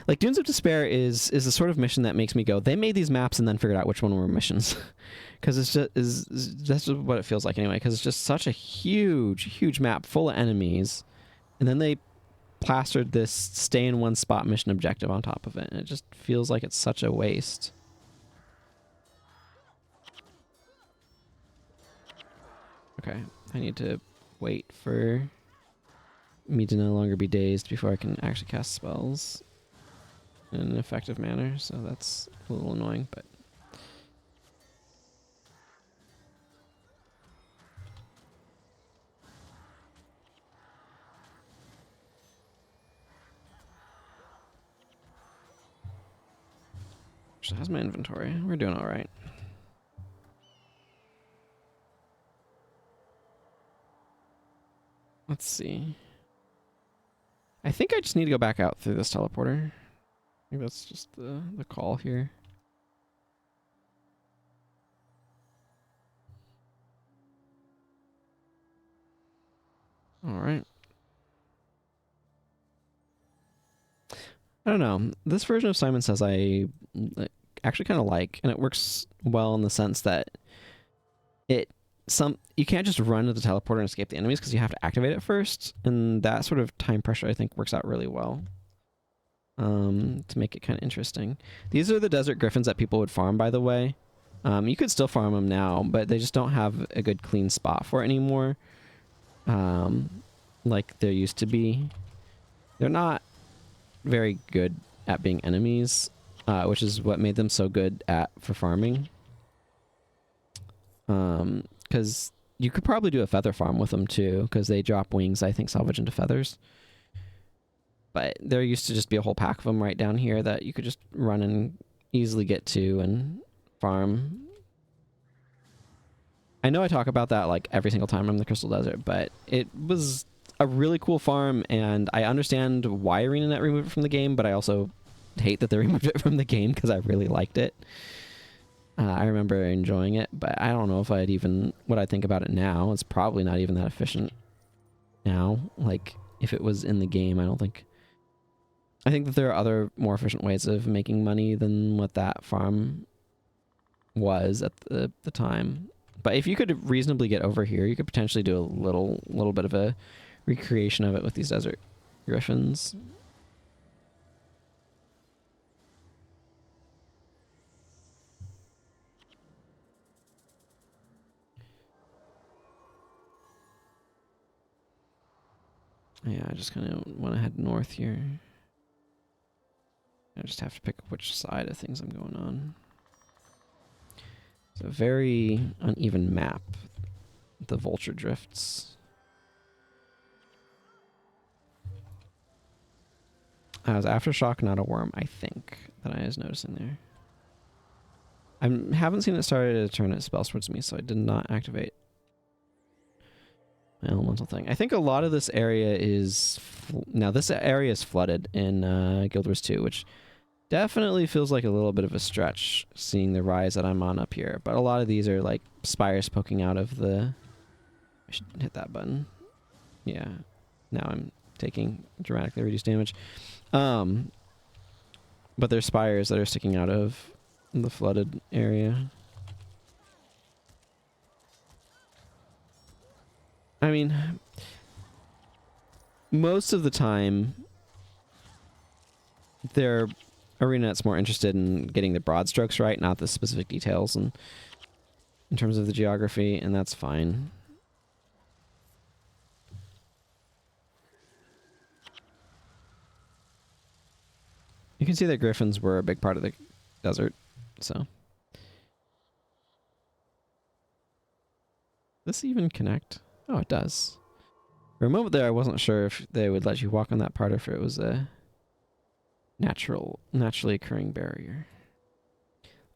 Like, Dunes of Despair is the sort of mission that makes me go, they made these maps and then figured out which one were missions. Because it's just, that's just what it feels like anyway. Because it's just such a huge map full of enemies. And then they plastered this stay in one spot mission objective on top of it. And it just feels like it's such a waste. Okay, I need to wait for me to no longer be dazed before I can actually cast spells in an effective manner, so that's a little annoying, but... Actually, how's my inventory? We're doing alright. Let's see. I think I just need to go back out through this teleporter. I think that's just the call here. All right. I don't know. This version of Simon Says I actually kind of like, and it works well in the sense that you can't just run to the teleporter and escape the enemies because you have to activate it first, and that sort of time pressure I think works out really well. To make it kind of interesting. These are the desert griffins that people would farm, by the way. You could still farm them now, but they just don't have a good clean spot for it anymore. Like there used to be. They're not very good at being enemies, which is what made them so good for farming. Because you could probably do a feather farm with them too, because they drop wings, I think, salvage into feathers. But there used to just be a whole pack of them right down here that you could just run and easily get to and farm. I know I talk about that like every single time I'm in the Crystal Desert, but it was a really cool farm, and I understand why ArenaNet removed it from the game, but I also hate that they removed it from the game because I really liked it. I remember enjoying it, but I don't know if what I'd think about it now. It's probably not even that efficient now. Like, if it was in the game, I think that there are other more efficient ways of making money than what that farm was at the time. But if you could reasonably get over here, you could potentially do a little bit of a recreation of it with these desert griffins. Yeah, I just kind of want to head north here. I just have to pick up which side of things I'm going on. It's a very uneven map, the vulture drifts. I was Aftershock, not a worm, I think, that I was noticing there. I haven't seen it started to turn its spells towards me, so I did not activate my elemental thing. I think a lot of this area is... Now, this area is flooded in Guild Wars 2, which definitely feels like a little bit of a stretch, seeing the rise that I'm on up here. But a lot of these are like spires poking out of the... I should hit that button. Yeah. Now I'm taking dramatically reduced damage. But there's spires that are sticking out of the flooded area. I mean, most of the time, ArenaNet's more interested in getting the broad strokes right, not the specific details in terms of the geography, and that's fine. You can see that griffins were a big part of the desert, so. Does this even connect? Oh, it does. For a moment there, I wasn't sure if they would let you walk on that part or if it was a naturally occurring barrier.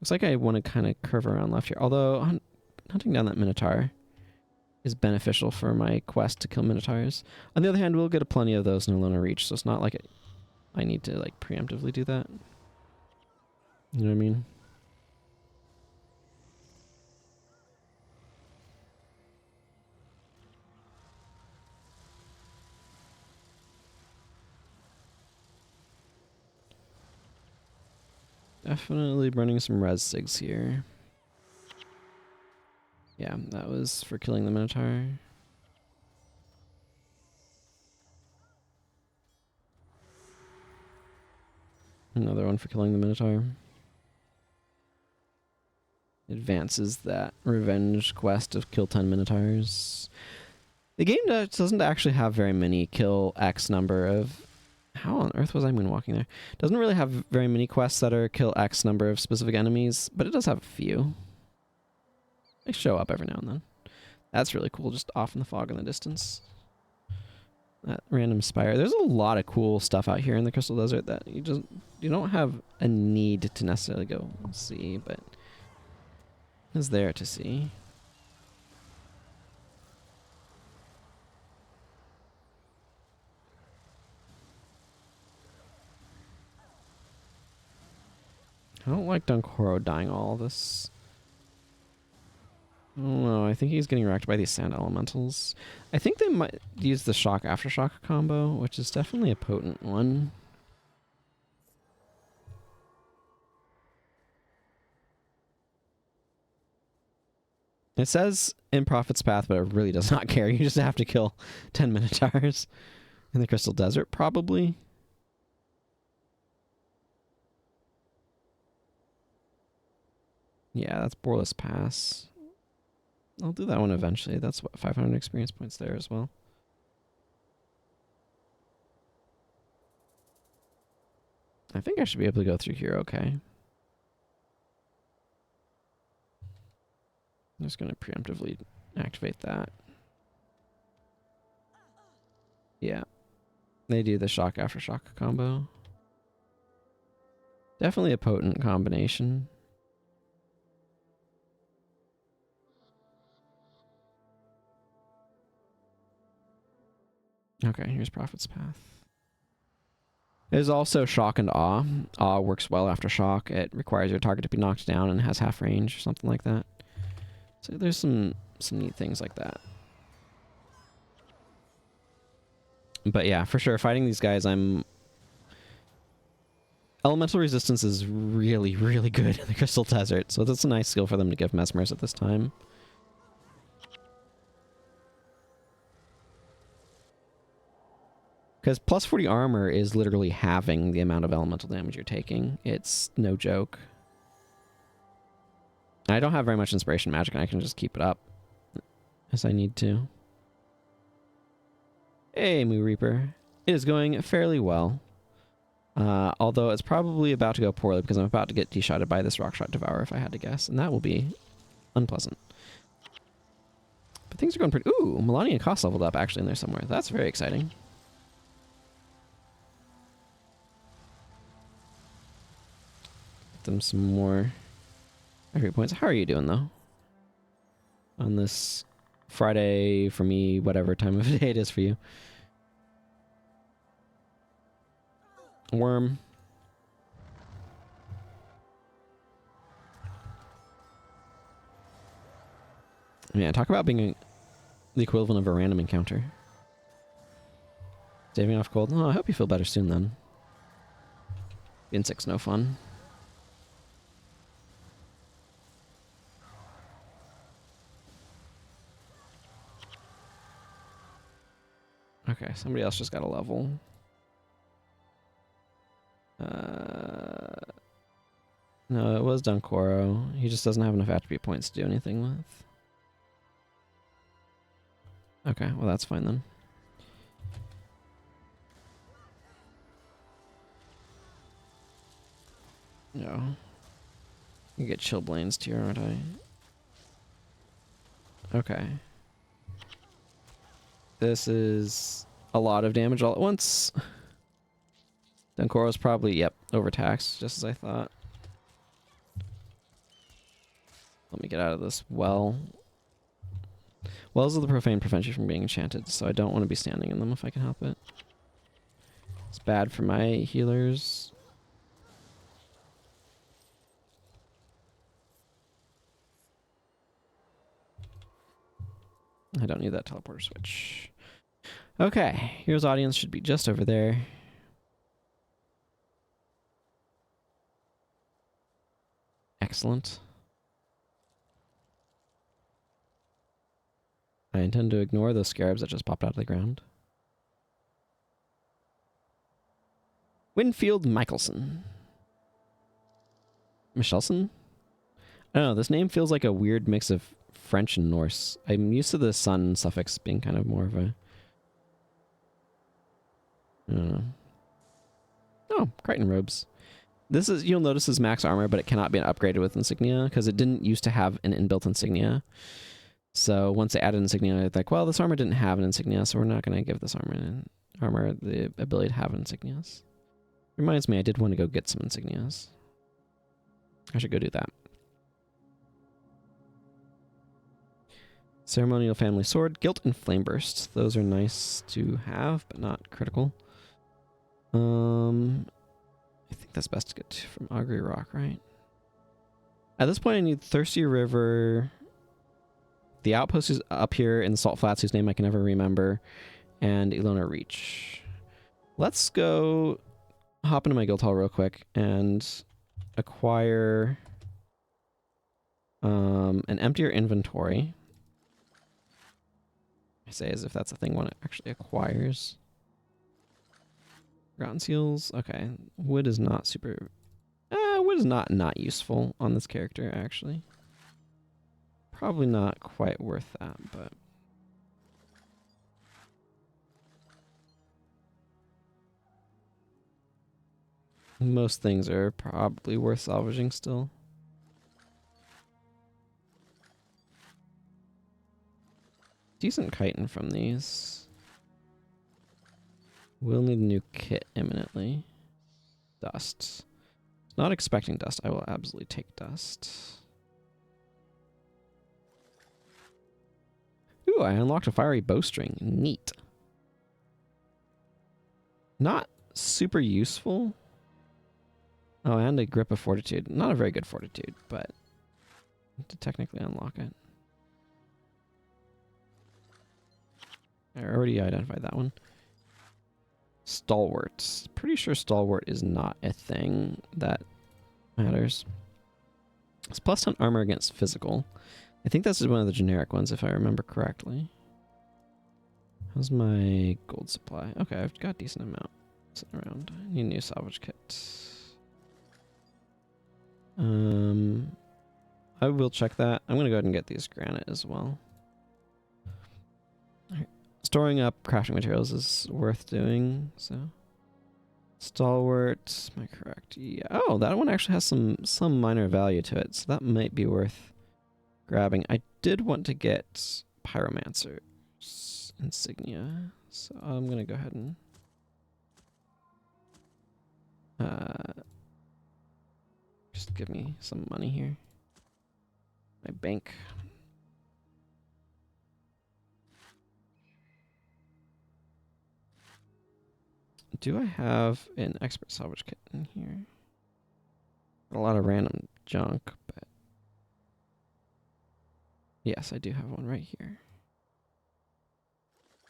Looks like I want to kind of curve around left here, although hunting down that Minotaur is beneficial for my quest to kill Minotaurs. On the other hand, we'll get plenty of those in Alona Reach, so it's not like I need to like preemptively do that. You know what I mean? Definitely burning some res sigs here. Yeah, that was for killing the Minotaur. Another one for killing the Minotaur. Advances that revenge quest of kill 10 Minotaurs. The game doesn't actually have very many kill X number of... How on earth was I moonwalking there? Doesn't really have very many quests that are kill X number of specific enemies, but it does have a few. They show up every now and then. That's really cool, just off in the fog in the distance. That random spire. There's a lot of cool stuff out here in the Crystal Desert that you don't have a need to necessarily go see, but is there to see. I don't like Dunkoro dying all this. I don't know. I think he's getting wrecked by these sand elementals. I think they might use the shock aftershock combo, which is definitely a potent one. It says in Prophet's Path, but it really does not care. You just have to kill 10 Minotaurs in the Crystal Desert, probably. Yeah, that's Boreless Pass. I'll do that one eventually. That's what, 500 experience points there as well. I think I should be able to go through here okay. I'm just going to preemptively activate that. Yeah. They do the shock aftershock combo. Definitely a potent combination. Okay, here's Prophet's Path. There's also Shock and Awe. Awe works well after Shock. It requires your target to be knocked down and has half range or something like that. So there's some neat things like that. But yeah, for sure, fighting these guys, Elemental resistance is really, really good in the Crystal Desert, so that's a nice skill for them to give Mesmers at this time. Because plus 40 armor is literally halving the amount of elemental damage you're taking. It's no joke. I don't have very much inspiration magic, and I can just keep it up as I need to. Hey, Moo Reaper. It is going fairly well. Although it's probably about to go poorly because I'm about to get de-shotted by this Rockshot Devourer if I had to guess, and that will be unpleasant. But things are going pretty... Ooh, Melania and Koss leveled up actually in there somewhere. That's very exciting. Get them some more victory points. How are you doing, though? On this Friday, for me, whatever time of day it is for you. Worm. Yeah, talk about being the equivalent of a random encounter. Staving off cold. Oh, I hope you feel better soon then. Being sick's no fun. Okay, somebody else just got a level. No, it was Dunkoro. He just doesn't have enough attribute points to do anything with. Okay, well that's fine then. No. You get Chilblains tier, aren't I? Okay. This is a lot of damage all at once. Dunkoro's probably, yep, overtaxed, just as I thought. Let me get out of this well. Wells of the Profane prevent you from being enchanted, so I don't want to be standing in them if I can help it. It's bad for my healers. I don't need that teleporter switch. Okay, hero's audience should be just over there. Excellent. I intend to ignore those scarabs that just popped out of the ground. Winfield Michelson. Michelson? I don't know, this name feels like a weird mix of French and Norse. I'm used to the son suffix being kind of more of a... I don't know. Oh, Crichton robes. This is, you'll notice, is max armor, but it cannot be upgraded with insignia because it didn't used to have an inbuilt insignia. So once they added insignia, they're like, well, this armor didn't have an insignia, so we're not going to give this armor the ability to have insignias. Reminds me, I did want to go get some insignias. I should go do that. Ceremonial Family Sword, Guilt and Flameburst. Those are nice to have, but not critical. I think that's best to get from Augury Rock, right? At this point, I need Thirsty River, The outpost is up here in the Salt Flats, whose name I can never remember, and Ilona Reach. Let's go hop into my guild hall real quick and acquire an emptier inventory. I say as if that's a thing one actually acquires. Forgotten seals. Okay, wood is not super. Wood is not useful on this character actually. Probably not quite worth that, but most things are probably worth salvaging still. Decent chitin from these. We'll need a new kit imminently. Dust. Not expecting dust. I will absolutely take dust. Ooh, I unlocked a fiery bowstring. Neat. Not super useful. Oh, and a grip of fortitude. Not a very good fortitude, but to technically unlock it. I already identified that one. Stalwart. Pretty sure stalwart is not a thing that matters. It's plus 10 armor against physical. I think this is one of the generic ones if I remember correctly. How's my gold supply? Okay, I've got a decent amount sitting around. I need a new salvage kit. I will check that. I'm gonna go ahead and get these granite as well. Alright. Storing up crafting materials is worth doing, so. Stalwart, am I correct? Yeah. Oh, that one actually has some minor value to it, so that might be worth grabbing. I did want to get Pyromancer's insignia, so I'm gonna go ahead and just give me some money here. My bank. Do I have an expert salvage kit in here? A lot of random junk, but yes, I do have one right here.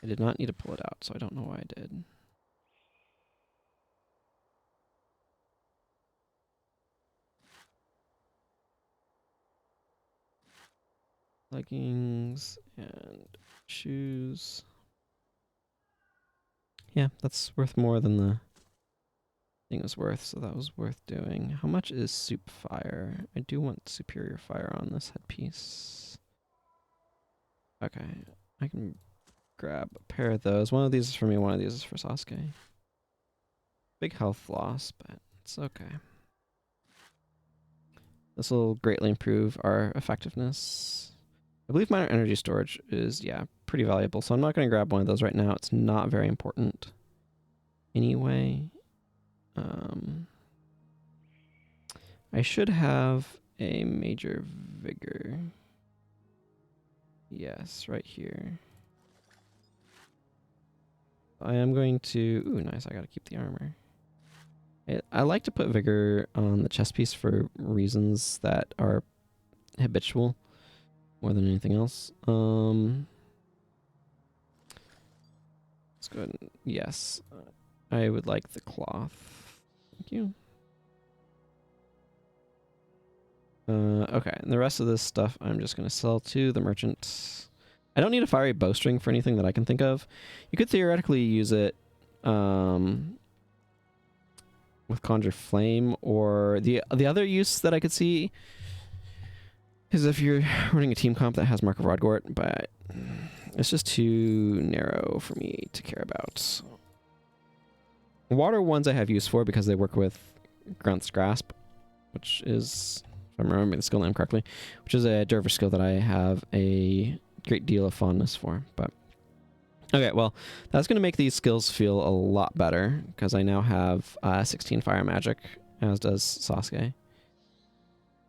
I did not need to pull it out, so I don't know why I did. Leggings and shoes. Yeah, that's worth more than the thing was worth, so that was worth doing. How much is soup fire? I do want superior fire on this headpiece. Okay, I can grab a pair of those. One of these is for me, one of these is for Sasuke. Big health loss, but it's okay. This will greatly improve our effectiveness. I believe minor energy storage is, yeah, pretty valuable, so I'm not going to grab one of those right now. It's not very important anyway. I should have a major vigor. Yes, right here. I am going to... Ooh, nice, I gotta keep the armor. I like to put vigor on the chest piece for reasons that are habitual more than anything else. Let's go ahead and... Yes, I would like the cloth. Thank you. Okay, and the rest of this stuff I'm just going to sell to the merchant. I don't need a fiery bowstring for anything that I can think of. You could theoretically use it with Conjure Flame, or the other use that I could see is if you're running a team comp that has Mark of Rodgort, but it's just too narrow for me to care about. Water ones I have use for because they work with Grunt's Grasp, which is... if I'm remembering the skill name correctly, which is a dervish skill that I have a great deal of fondness for. But okay, well, that's going to make these skills feel a lot better because I now have 16 fire magic, as does Sasuke.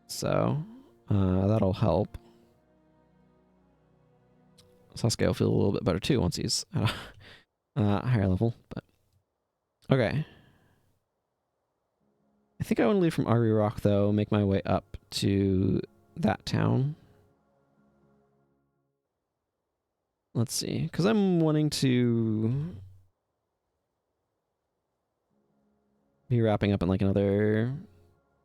So that'll help. Sasuke will feel a little bit better too once he's at a higher level. But okay. I think I want to leave from Ari Rock, though, make my way up to that town. let's see, because I'm wanting to be wrapping up in like another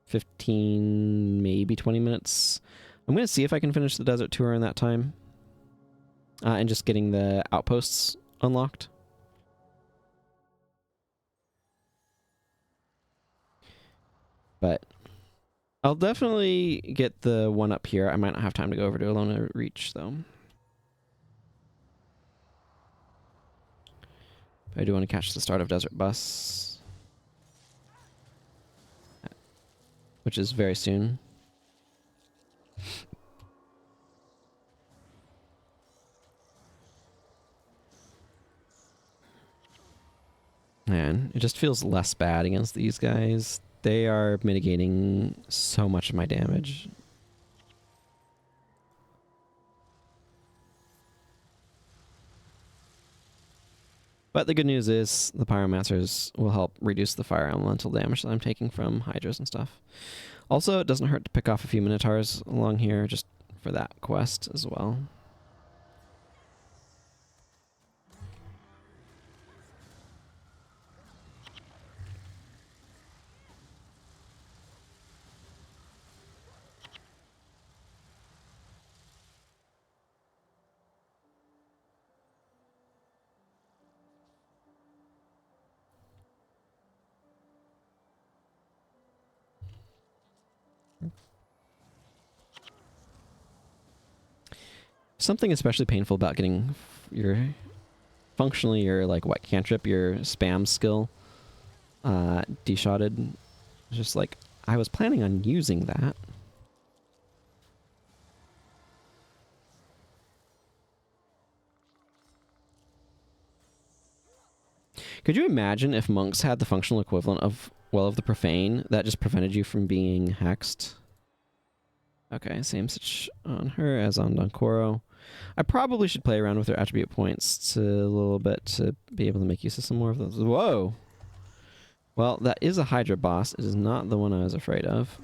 15, maybe 20 minutes. I'm going to see if I can finish the desert tour in that time. And just getting the outposts unlocked. But I'll definitely get the one up here. I might not have time to go over to Alona Reach, though. But I do want to catch the start of Desert Bus, which is very soon. Man, it just feels less bad against these guys. They are mitigating so much of my damage. But the good news is the Pyromancers will help reduce the fire elemental damage that I'm taking from Hydras and stuff. Also, it doesn't hurt to pick off a few Minotaurs along here just for that quest as well. Something especially painful about getting your functionally your like what cantrip, your spam skill deshotted. It's just like I was planning on using that. Could you imagine if monks had the functional equivalent of Well of the Profane that just prevented you from being hexed? Okay, same such on her as on Donkoro. I probably should play around with her attribute points a little bit to be able to make use of some more of those. Whoa! Well, that is a Hydra boss. It is not the one I was afraid of.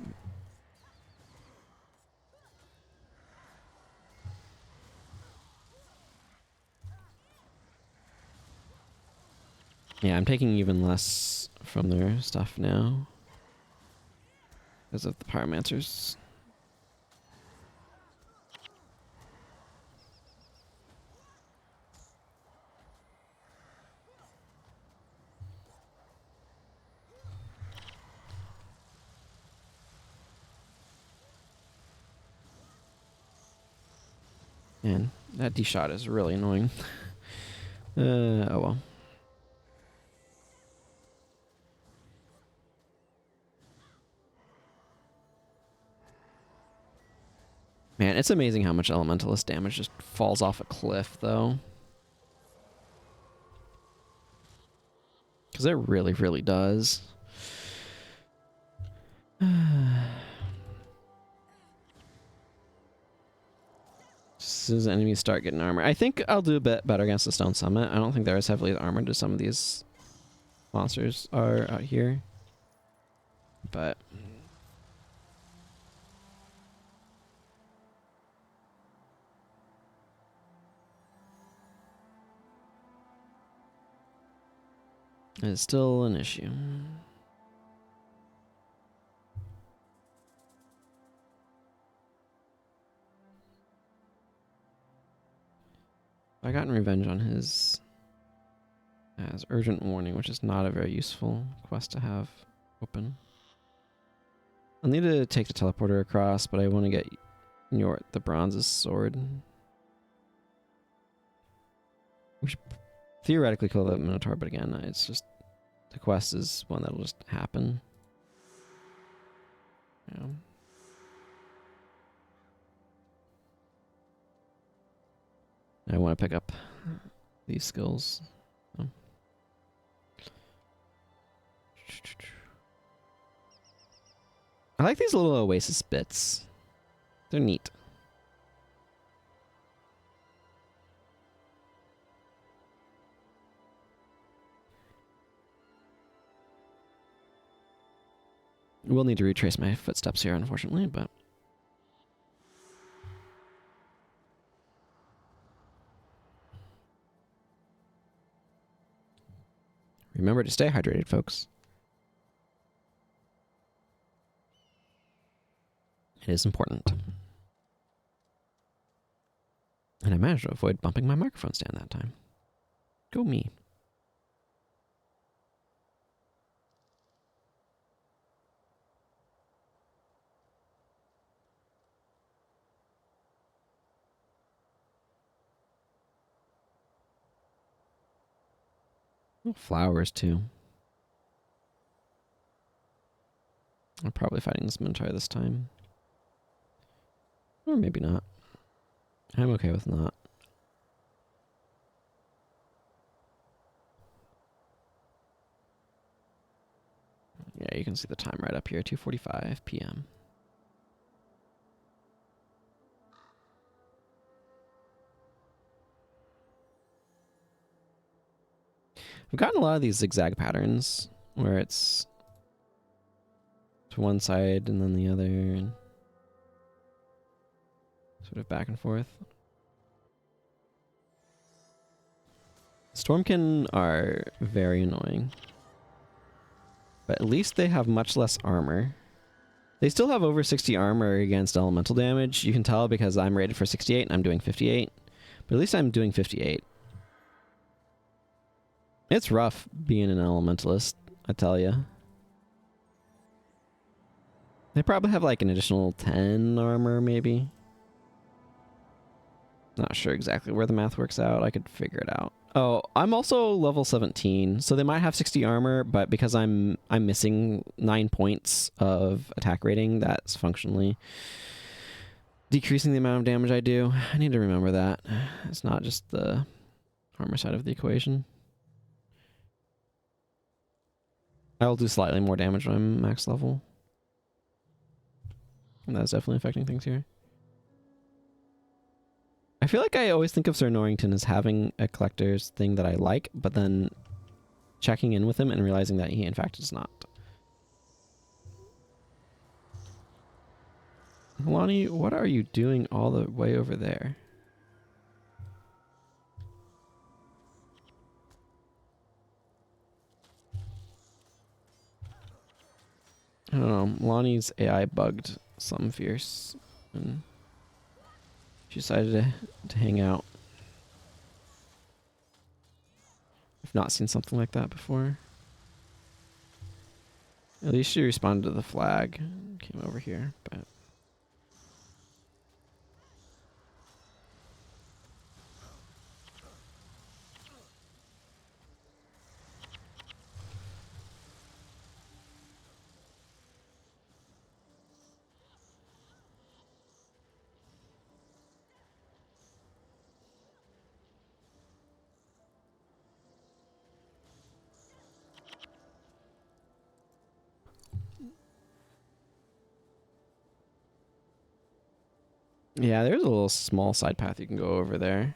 Yeah, I'm taking even less from their stuff now because of the Pyromancers. Man, that D-shot is really annoying. Oh well. Man, it's amazing how much Elementalist damage just falls off a cliff, though. Because it really, really does. As soon as enemies start getting armor. I think I'll do a bit better against the Stone Summit. I don't think they're as heavily armored as some of these monsters are out here. But it's still an issue. I gotten revenge on his as urgent warning, which is not a very useful quest to have open. I'll need to take the teleporter across, but I want to get the Bronze's sword. We should theoretically kill the Minotaur, but again, it's just the quest is one that'll just happen. Yeah. I want to pick up these skills. Oh. I like these little oasis bits. They're neat. We'll need to retrace my footsteps here, unfortunately, but Remember to stay hydrated, folks. It is important. And I managed to avoid bumping my microphone stand that time. Go me. Flowers, too. I'm probably fighting this Minotaur this time. Or maybe not. I'm okay with not. Yeah, you can see the time right up here, 2:45 p.m. I've gotten a lot of these zigzag patterns where it's to one side and then the other and sort of back and forth. Stormkin are very annoying. But at least they have much less armor. They still have over 60 armor against elemental damage. You can tell because I'm rated for 68 and I'm doing 58. But at least I'm doing 58. It's rough being an elementalist, I tell ya. They probably have like an additional 10 armor, maybe. Not sure exactly where the math works out. I could figure it out. Oh, I'm also level 17, so they might have 60 armor, but because I'm missing 9 points of attack rating, that's functionally decreasing the amount of damage I do. I need to remember that. It's not just the armor side of the equation. I will do slightly more damage when I'm max level. And that's definitely affecting things here. I feel like I always think of Sir Norrington as having a collector's thing that I like, but then checking in with him and realizing that he in fact is not. Milani, what are you doing all the way over there? I don't know. Milani's AI bugged something fierce, and she decided to hang out. I've not seen something like that before. At least she responded to the flag and came over here, but... Yeah, there's a little small side path you can go over there.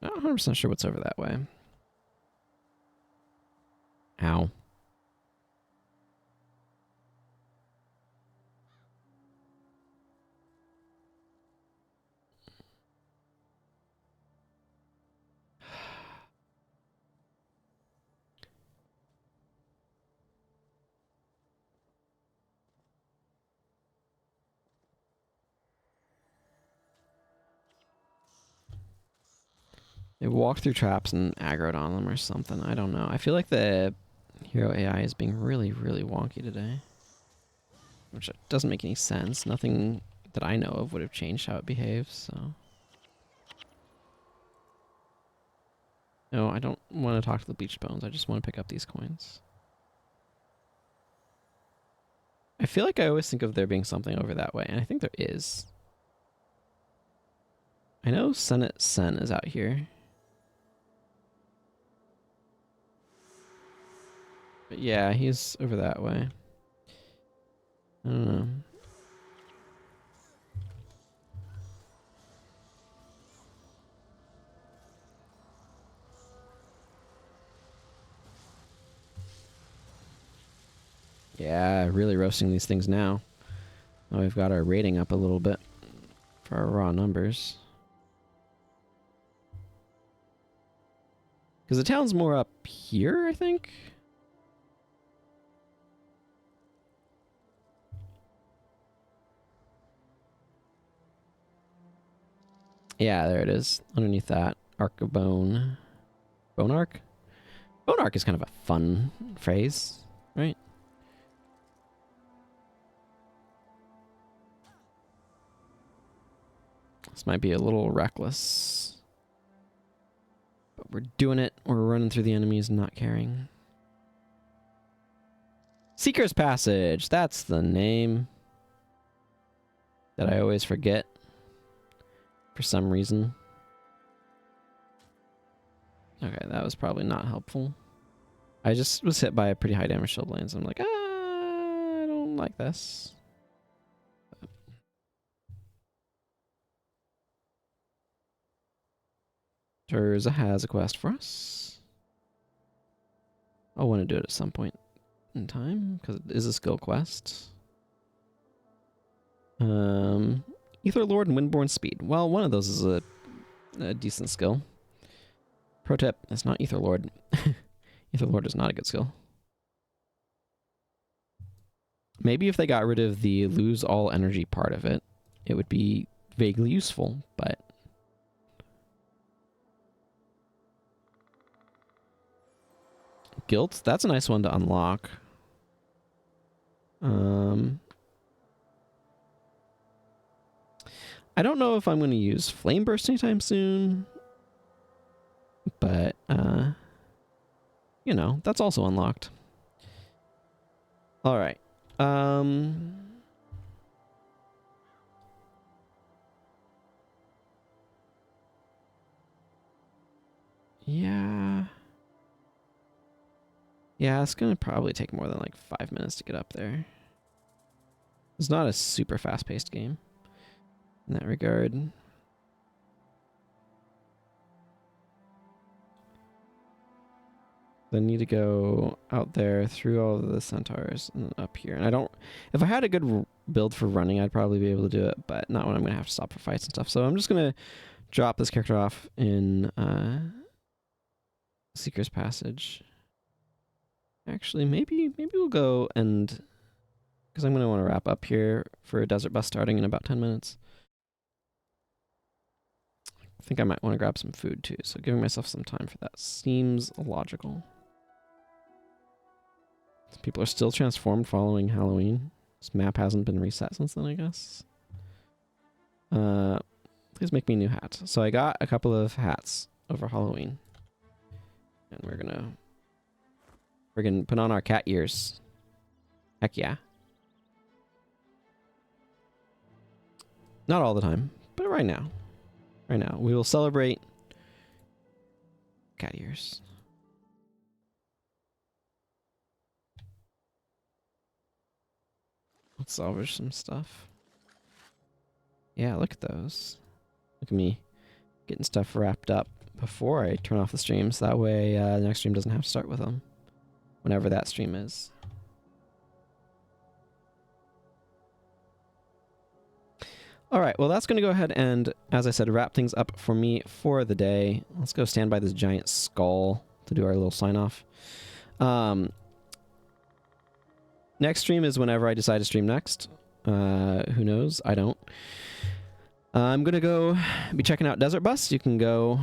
Not 100% sure what's over that way. Ow. They walked through traps and aggroed on them or something. I don't know. I feel like the hero AI is being really, really wonky today. Which doesn't make any sense. Nothing that I know of would have changed how it behaves, so... No, I don't want to talk to the bleached bones. I just want to pick up these coins. I feel like I always think of there being something over that way, and I think there is. I know Senate Sen is out here. But yeah, he's over that way. I don't know. Yeah, really roasting these things now. Oh, we've got our rating up a little bit for our raw numbers. Because the town's more up here, I think. Yeah, there it is. Underneath that. Arc of Bone. Bone Arc? Bone Arc is kind of a fun phrase, right? This might be a little reckless. But we're doing it. We're running through the enemies and not caring. Seeker's Passage. That's the name that I always forget for some reason. Okay, that was probably not helpful. I just was hit by a pretty high damage Chilblains. I'm like, I don't like this. Terza has a quest for us. I'll want to do it at some point in time, because it is a skill quest. Ether Lord and Windborne Speed. Well, one of those is a decent skill. Pro tip, it's not Ether Lord. Ether Lord is not a good skill. Maybe if they got rid of the lose all energy part of it, it would be vaguely useful, but... Guilt, that's a nice one to unlock. I don't know if I'm going to use Flame Burst anytime soon, but, you know, that's also unlocked. All right. Yeah. Yeah, it's going to probably take more than like 5 minutes to get up there. It's not a super fast-paced game in that regard. I need to go out there through all of the centaurs and up here. And I don't... If I had a good build for running, I'd probably be able to do it, but not when I'm going to have to stop for fights and stuff. So I'm just going to drop this character off in Seeker's Passage. Actually, maybe we'll go and... Because I'm going to want to wrap up here for a desert bus starting in about 10 minutes. I think I might want to grab some food too, so giving myself some time for that seems logical. People are still transformed following Halloween. This map hasn't been reset since then, I guess. Please make me a new hat. So I got a couple of hats over Halloween. And we're gonna put on our cat ears. Heck yeah. Not all the time, but right now. Right now, we will celebrate cat ears. Let's salvage some stuff. Yeah, look at those. Look at me getting stuff wrapped up before I turn off the stream, so that way the next stream doesn't have to start with them. Whenever that stream is. Alright, well that's going to go ahead and, as I said, wrap things up for me for the day. Let's go stand by this giant skull to do our little sign-off. Next stream is whenever I decide to stream next. Who knows? I don't. I'm going to go be checking out Desert Bus. You can go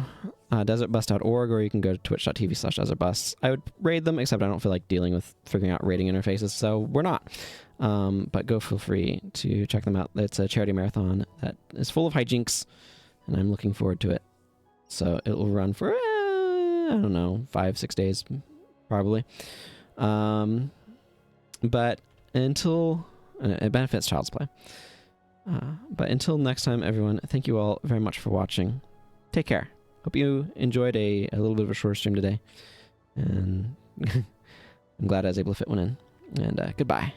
desertbus.org or you can go to twitch.tv/desertbus. I would raid them, except I don't feel like dealing with figuring out raiding interfaces, so we're not. But go feel free to check them out. It's a charity marathon that is full of hijinks, and I'm looking forward to it. So it will run for, I don't know, 5-6 days, probably. But until... it benefits Child's Play. But until next time, everyone, thank you all very much for watching. Take care. Hope you enjoyed a little bit of a shorter stream today. And I'm glad I was able to fit one in. And goodbye.